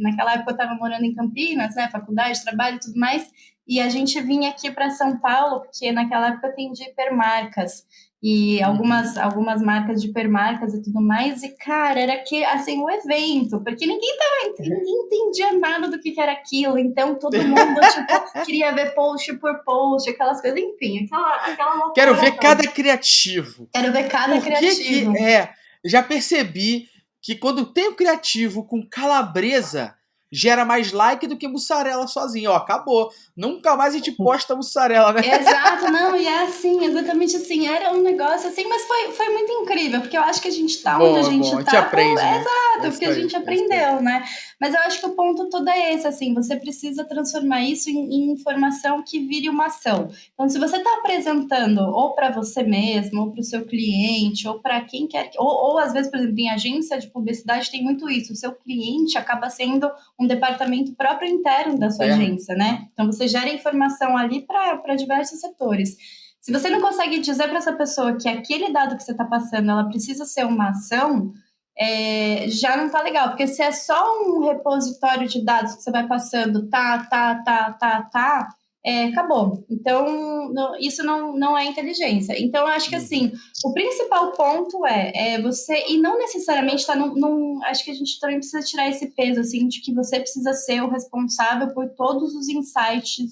naquela época eu tava morando em Campinas, né, faculdade, trabalho e tudo mais, e a gente vinha aqui para São Paulo, porque naquela época eu atendi hipermarcas e algumas marcas de hipermarcas e tudo mais, e cara, era que assim o evento, porque ninguém entendia nada do que era aquilo, então todo mundo tipo queria ver post por post, aquelas coisas, enfim, aquela loucura. Quero ver cada criativo. Quero ver cada criativo. Já percebi que quando tem o criativo com calabresa, gera mais like do que mussarela sozinho. Ó, acabou. Nunca mais a gente posta mussarela, né? Exato, não, e é assim, exatamente assim, era um negócio assim, mas foi muito incrível, porque eu acho que a gente tá onde a gente A gente tá, aprende, né? exato, porque a gente aprendeu, né? Mas eu acho que o ponto todo é esse, assim, você precisa transformar isso em informação que vire uma ação. Então, se você está apresentando ou para você mesmo, ou para o seu cliente, ou para quem quer, ou às vezes, por exemplo, em agência de publicidade tem muito isso, o seu cliente acaba sendo um departamento próprio interno da sua agência, né? Então, você gera informação ali para diversos setores. Se você não consegue dizer para essa pessoa que aquele dado que você está passando, ela precisa ser uma ação, já não tá legal, porque se é só um repositório de dados que você vai passando, acabou. Então, isso não é inteligência. Então, eu acho que assim, o principal ponto é você, e não necessariamente tá acho que a gente também precisa tirar esse peso, assim, de que você precisa ser o responsável por todos os insights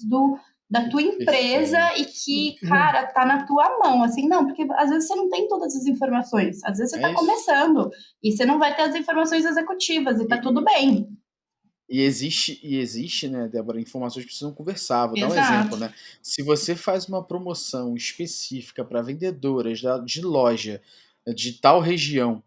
da tua empresa e que, cara, tá na tua mão, assim, não, porque às vezes você não tem todas as informações, às vezes você tá começando e você não vai ter as informações executivas e tá tudo bem. E existe, né, Débora, informações que precisam conversar. Vou dar um exemplo, né? Se você faz uma promoção específica para vendedoras de loja de tal região,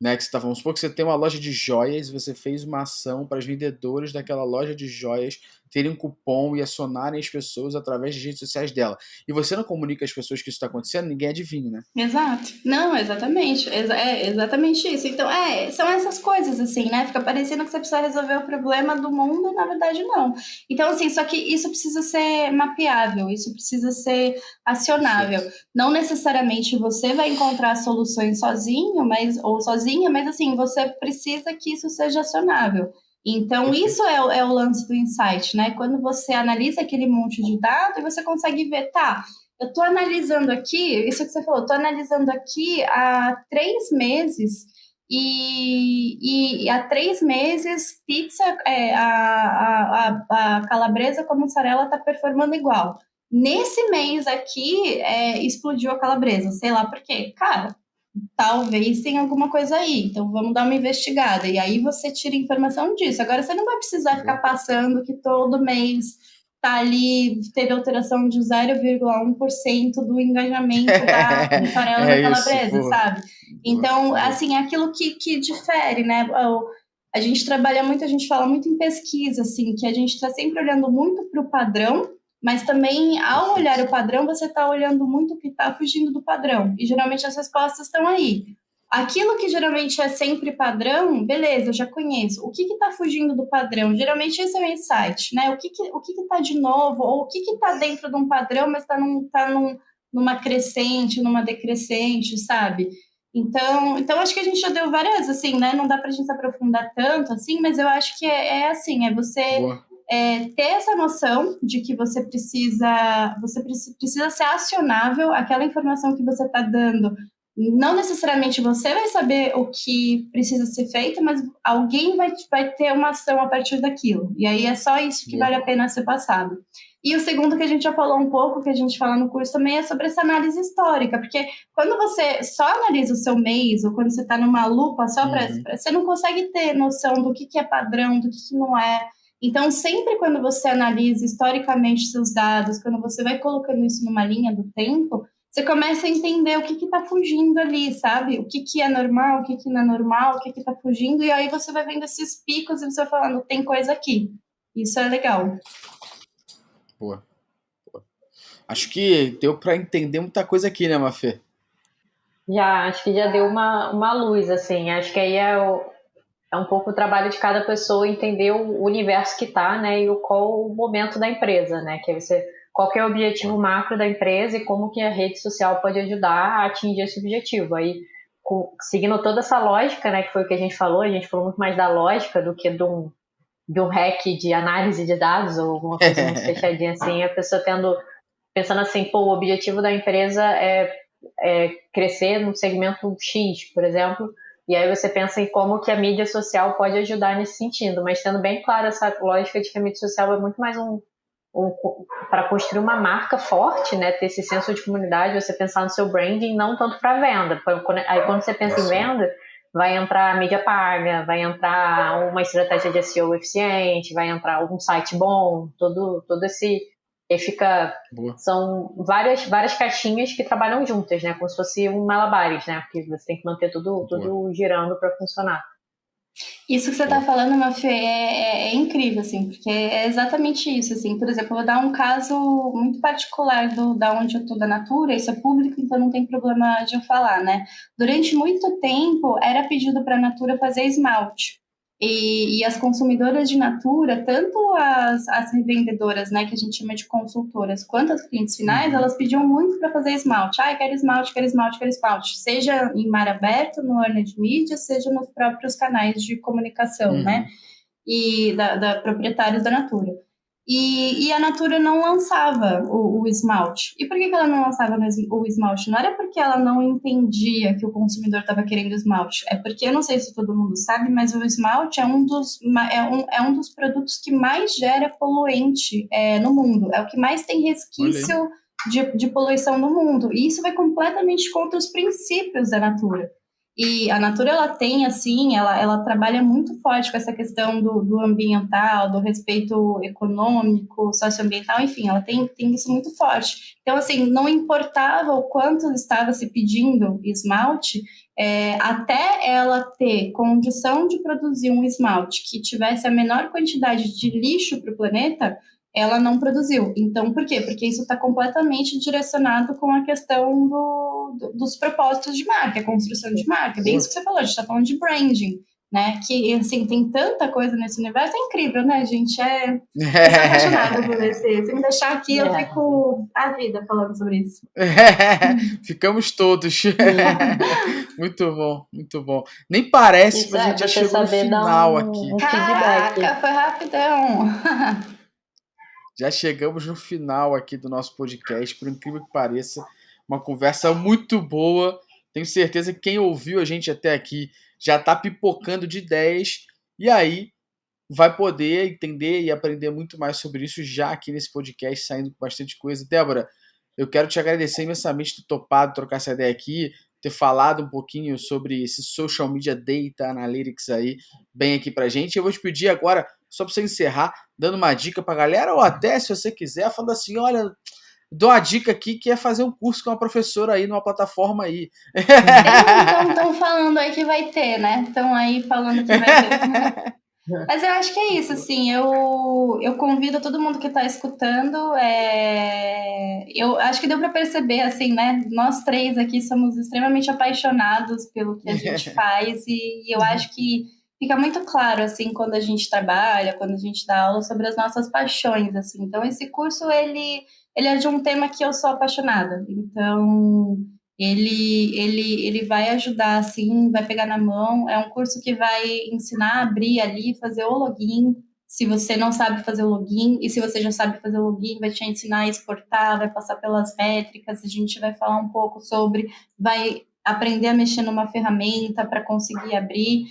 né, que vamos supor que você tem uma loja de joias e você fez uma ação para as vendedoras daquela loja de joias terem um cupom e acionarem as pessoas através das redes sociais dela. E você não comunica às pessoas que isso está acontecendo, ninguém adivinha, né? Exato. Não, exatamente. É exatamente isso. Então, são essas coisas, assim, né? Fica parecendo que você precisa resolver o problema do mundo e, na verdade, não. Então, assim, só que isso precisa ser mapeável, isso precisa ser acionável. Sim. Não necessariamente você vai encontrar soluções sozinho, ou sozinha, mas, assim, você precisa que isso seja acionável. Então, isso é o lance do insight, né? Quando você analisa aquele monte de dados e você consegue ver, tá, eu estou analisando aqui, isso que você falou, estou analisando aqui há 3 meses e há 3 meses pizza, a calabresa com a mussarela está performando igual. Nesse mês aqui, explodiu a calabresa, sei lá por quê. Cara, talvez tenha alguma coisa aí, então vamos dar uma investigada. E aí você tira informação disso. Agora você não vai precisar ficar passando que todo mês tá ali, teve alteração de 0,1% do engajamento da mussarela da calabresa, sabe? Então, assim, é aquilo que difere, né? a gente trabalha muito, a gente fala muito em pesquisa, assim, que a gente está sempre olhando muito para o padrão, mas também, ao olhar o padrão, você está olhando muito o que está fugindo do padrão. E geralmente as respostas estão aí. Aquilo que geralmente é sempre padrão, beleza, eu já conheço. O que está fugindo do padrão? Geralmente esse é o insight, né? O que está de novo, ou o que está dentro de um padrão, mas numa crescente, numa decrescente, sabe? Então acho que a gente já deu várias, assim, né? Não dá pra gente se aprofundar tanto, assim, mas eu acho que é assim, é você ter essa noção de que você precisa ser acionável, aquela informação que você está dando. Não necessariamente você vai saber o que precisa ser feito, mas alguém vai ter uma ação a partir daquilo. E aí é só isso que vale a pena ser passado. E o segundo que a gente já falou um pouco, que a gente fala no curso também, é sobre essa análise histórica, porque quando você só analisa o seu mês, ou quando você está numa lupa só você não consegue ter noção do que é padrão, do que não é. Então, sempre quando você analisa historicamente seus dados, quando você vai colocando isso numa linha do tempo, você começa a entender o que está fugindo ali, sabe? O que é normal, o que não é normal, o que está fugindo, e aí você vai vendo esses picos e você vai falando, tem coisa aqui. Isso é legal. Boa. Acho que deu para entender muita coisa aqui, né, Mafê? Acho que já deu uma luz, assim. Acho que aí é um pouco o trabalho de cada pessoa entender o universo que está, né, e qual o momento da empresa, né, qual que é o objetivo macro da empresa e como que a rede social pode ajudar a atingir esse objetivo. Aí, seguindo toda essa lógica, né, que foi o que a gente falou muito mais da lógica do que de um hack de análise de dados ou alguma coisa muito fechadinha assim, a pessoa pensando assim, o objetivo da empresa é crescer no segmento X, por exemplo, e aí você pensa em como que a mídia social pode ajudar nesse sentido, mas tendo bem claro essa lógica de que a mídia social é muito mais para construir uma marca forte, né, ter esse senso de comunidade, você pensar no seu branding, não tanto para venda. Aí quando você pensa em venda, vai entrar a mídia paga, vai entrar uma estratégia de SEO eficiente, vai entrar algum site bom, todo esse... E são várias caixinhas que trabalham juntas, né? Como se fosse um malabares, né? Porque você tem que manter tudo girando para funcionar. Isso que você está falando, Mafê, é incrível, assim, porque é exatamente isso, assim. Por exemplo, eu vou dar um caso muito particular da onde eu estou, da Natura, isso é público, então não tem problema de eu falar, né? Durante muito tempo, era pedido para a Natura fazer esmalte. E as consumidoras de Natura, tanto as revendedoras, né, que a gente chama de consultoras, quanto as clientes finais, elas pediam muito para fazer esmalte. Quero esmalte, quero esmalte, quero esmalte. Seja em mar aberto, no earned media, seja nos próprios canais de comunicação, né? E da proprietários da Natura. E a Natura não lançava o esmalte. E por que ela não lançava o esmalte? Não era porque ela não entendia que o consumidor estava querendo esmalte. É porque, eu não sei se todo mundo sabe, mas o esmalte é um dos produtos que mais gera poluente no mundo. É o que mais tem resquício de poluição no mundo. E isso vai completamente contra os princípios da Natura. E a Natura, ela tem, assim, ela trabalha muito forte com essa questão do ambiental, do respeito econômico, socioambiental, enfim, ela tem isso muito forte. Então, assim, não importava o quanto estava se pedindo esmalte, até ela ter condição de produzir um esmalte que tivesse a menor quantidade de lixo para o planeta, ela não produziu. Então, por quê? Porque isso está completamente direcionado com a questão dos propósitos de marca, a construção de marca. Bem isso que você falou, a gente está falando de branding, né? Que, assim, tem tanta coisa nesse universo, é incrível, né, gente? Eu sou apaixonada por esse. Se me deixar aqui, eu fico a vida falando sobre isso. Ficamos todos. Muito bom, muito bom. Nem parece, mas a gente já chegou no final aqui. Caraca, foi rapidão. Já chegamos no final aqui do nosso podcast, por incrível que pareça, uma conversa muito boa. Tenho certeza que quem ouviu a gente até aqui já está pipocando de ideias e aí vai poder entender e aprender muito mais sobre isso já aqui nesse podcast, saindo com bastante coisa. Débora, eu quero te agradecer imensamente por ter topado trocar essa ideia aqui, ter falado um pouquinho sobre esse Social Media Data Analytics aí, bem aqui pra gente. Eu vou te pedir agora, só para você encerrar, dando uma dica pra galera, ou até, se você quiser, falando assim, olha, dou a dica aqui que é fazer um curso com uma professora aí numa plataforma aí. Estão falando aí que vai ter, né? Estão aí falando que vai ter. Mas eu acho que é isso, assim, eu convido todo mundo que está escutando, eu acho que deu para perceber, assim, né, nós três aqui somos extremamente apaixonados pelo que a gente faz e eu acho que fica muito claro, assim, quando a gente trabalha, quando a gente dá aula sobre as nossas paixões, assim, então esse curso, ele é de um tema que eu sou apaixonada, então... Ele vai ajudar, assim, vai pegar na mão. É um curso que vai ensinar a abrir ali, fazer o login. Se você não sabe fazer o login, e se você já sabe fazer o login, vai te ensinar a exportar, vai passar pelas métricas. A gente vai falar um pouco sobre, vai aprender a mexer numa ferramenta para conseguir abrir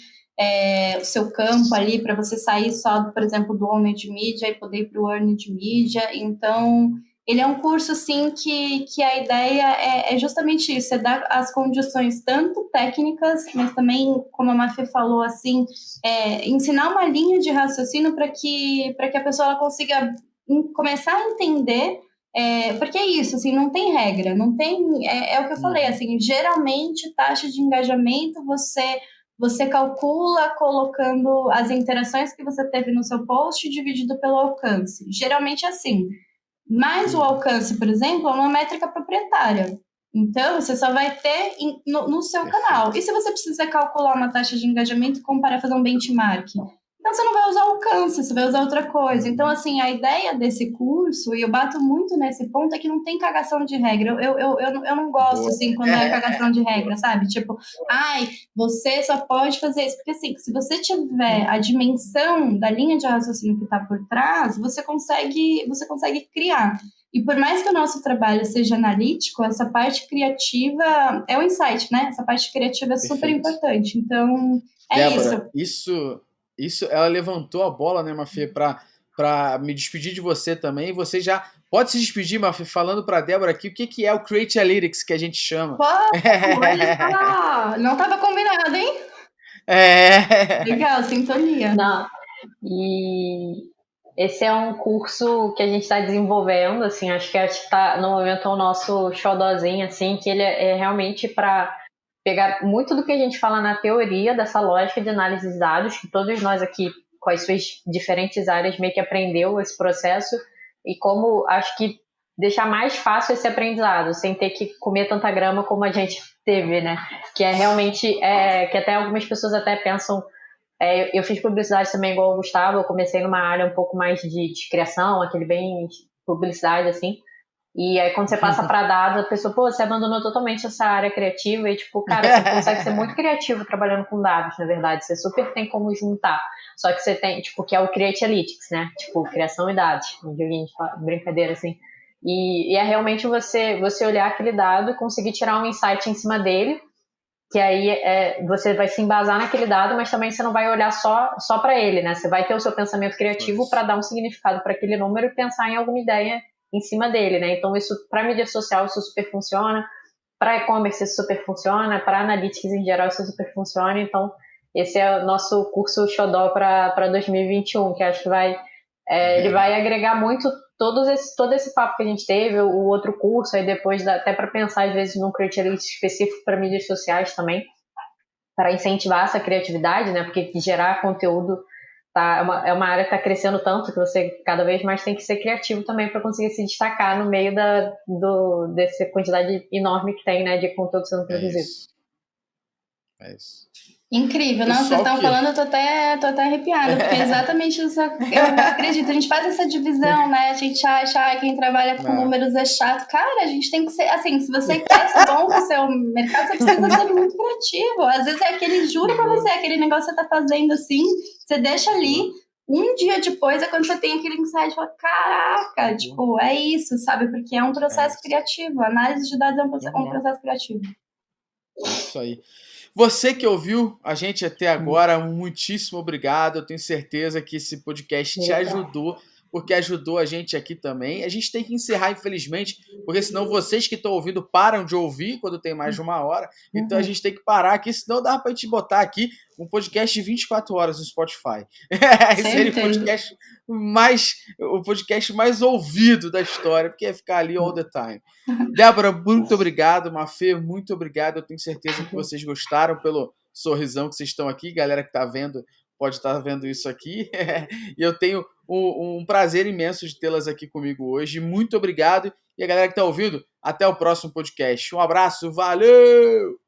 o seu campo ali, para você sair só, por exemplo, do Owned Media e poder ir para o Earned Media. Então, ele é um curso, assim, que a ideia é justamente isso, é dar as condições tanto técnicas, mas também, como a Mafê falou, assim, ensinar uma linha de raciocínio para que a pessoa ela consiga começar a entender, porque é isso, assim, não tem regra, não tem, é o que eu falei, assim, geralmente taxa de engajamento você calcula colocando as interações que você teve no seu post dividido pelo alcance. Geralmente é assim. Mas o alcance, por exemplo, é uma métrica proprietária. Então, você só vai ter no seu canal. E se você precisa calcular uma taxa de engajamento e comparar, fazer um benchmark? Então, você não vai usar o alcance, você vai usar outra coisa. Então, assim, a ideia desse curso, e eu bato muito nesse ponto, é que não tem cagação de regra. Eu não gosto, assim, quando é cagação de regra, sabe? Tipo, ai, você só pode fazer isso. Porque, assim, se você tiver a dimensão da linha de raciocínio que está por trás, você consegue criar. E por mais que o nosso trabalho seja analítico, essa parte criativa é o insight, né? Essa parte criativa é super importante. Então, Débora, isso. isso ela levantou a bola, né, Mafê, para me despedir de você também. Você já pode se despedir, Mafê, falando para Débora aqui o que é o Create Analytics que a gente chama. Pô, olha só! Não estava combinado, hein? Legal, sintonia. Não, e esse é um curso que a gente está desenvolvendo, assim, acho que está no momento o nosso xodózinho, assim, que ele é realmente para pegar muito do que a gente fala na teoria dessa lógica de análise de dados, que todos nós aqui, com as suas diferentes áreas, meio que aprendeu esse processo, e como acho que deixar mais fácil esse aprendizado, sem ter que comer tanta grama como a gente teve, né? Que é realmente, que até algumas pessoas até pensam. Eu fiz publicidade também igual o Gustavo, eu comecei numa área um pouco mais de criação, aquele bem publicidade, assim. E aí quando você passa para dados, a pessoa, pô, você abandonou totalmente essa área criativa e tipo, cara, você consegue ser muito criativo trabalhando com dados, na verdade. Você super tem como juntar. Só que você tem, tipo, que é o Create Analytics, né? Tipo, criação e dados. Um joguinho de brincadeira, assim. E é realmente você olhar aquele dado e conseguir tirar um insight em cima dele, que aí você vai se embasar naquele dado, mas também você não vai olhar só para ele, né? Você vai ter o seu pensamento criativo para dar um significado para aquele número e pensar em alguma ideia em cima dele, né? Então, isso para mídia social isso super funciona, para e-commerce isso super funciona, para analytics em geral isso super funciona. Então, esse é o nosso curso Xodó para 2021, que acho que ele vai agregar muito todo esse papo que a gente teve, o outro curso, aí depois até para pensar, às vezes, num Create Analytics específico para mídias sociais também, para incentivar essa criatividade, né? Porque gerar conteúdo é uma área que está crescendo tanto que você cada vez mais tem que ser criativo também para conseguir se destacar no meio dessa quantidade enorme que tem, né, de conteúdo sendo produzido. É isso. Incrível, nossa, vocês estão falando, eu tô até arrepiada, porque é exatamente isso, eu acredito, a gente faz essa divisão, né, a gente acha, quem trabalha com números é chato, cara, a gente tem que ser, assim, se você quer ser bom no seu mercado, você precisa ser muito criativo, às vezes é aquele, juro pra você, aquele negócio que você tá fazendo assim, você deixa ali, um dia depois é quando você tem aquele insight, fala, caraca, tipo, é isso, sabe, porque é um processo criativo, a análise de dados é um processo criativo. Isso aí. Você que ouviu a gente até agora, muitíssimo obrigado. Eu tenho certeza que esse podcast te ajudou porque ajudou a gente aqui também. A gente tem que encerrar, infelizmente, porque senão vocês que estão ouvindo param de ouvir quando tem mais de 1 hora. Então a gente tem que parar aqui, senão dá pra gente botar aqui um podcast de 24 horas no Spotify. Seria o podcast mais ouvido da história, porque ia ficar ali all the time. Débora, muito obrigado. Mafê, muito obrigado. Eu tenho certeza que vocês gostaram pelo sorrisão que vocês estão aqui. Galera que está vendo pode estar vendo isso aqui. E eu tenho um prazer imenso de tê-las aqui comigo hoje. Muito obrigado. E a galera que está ouvindo, até o próximo podcast. Um abraço, valeu!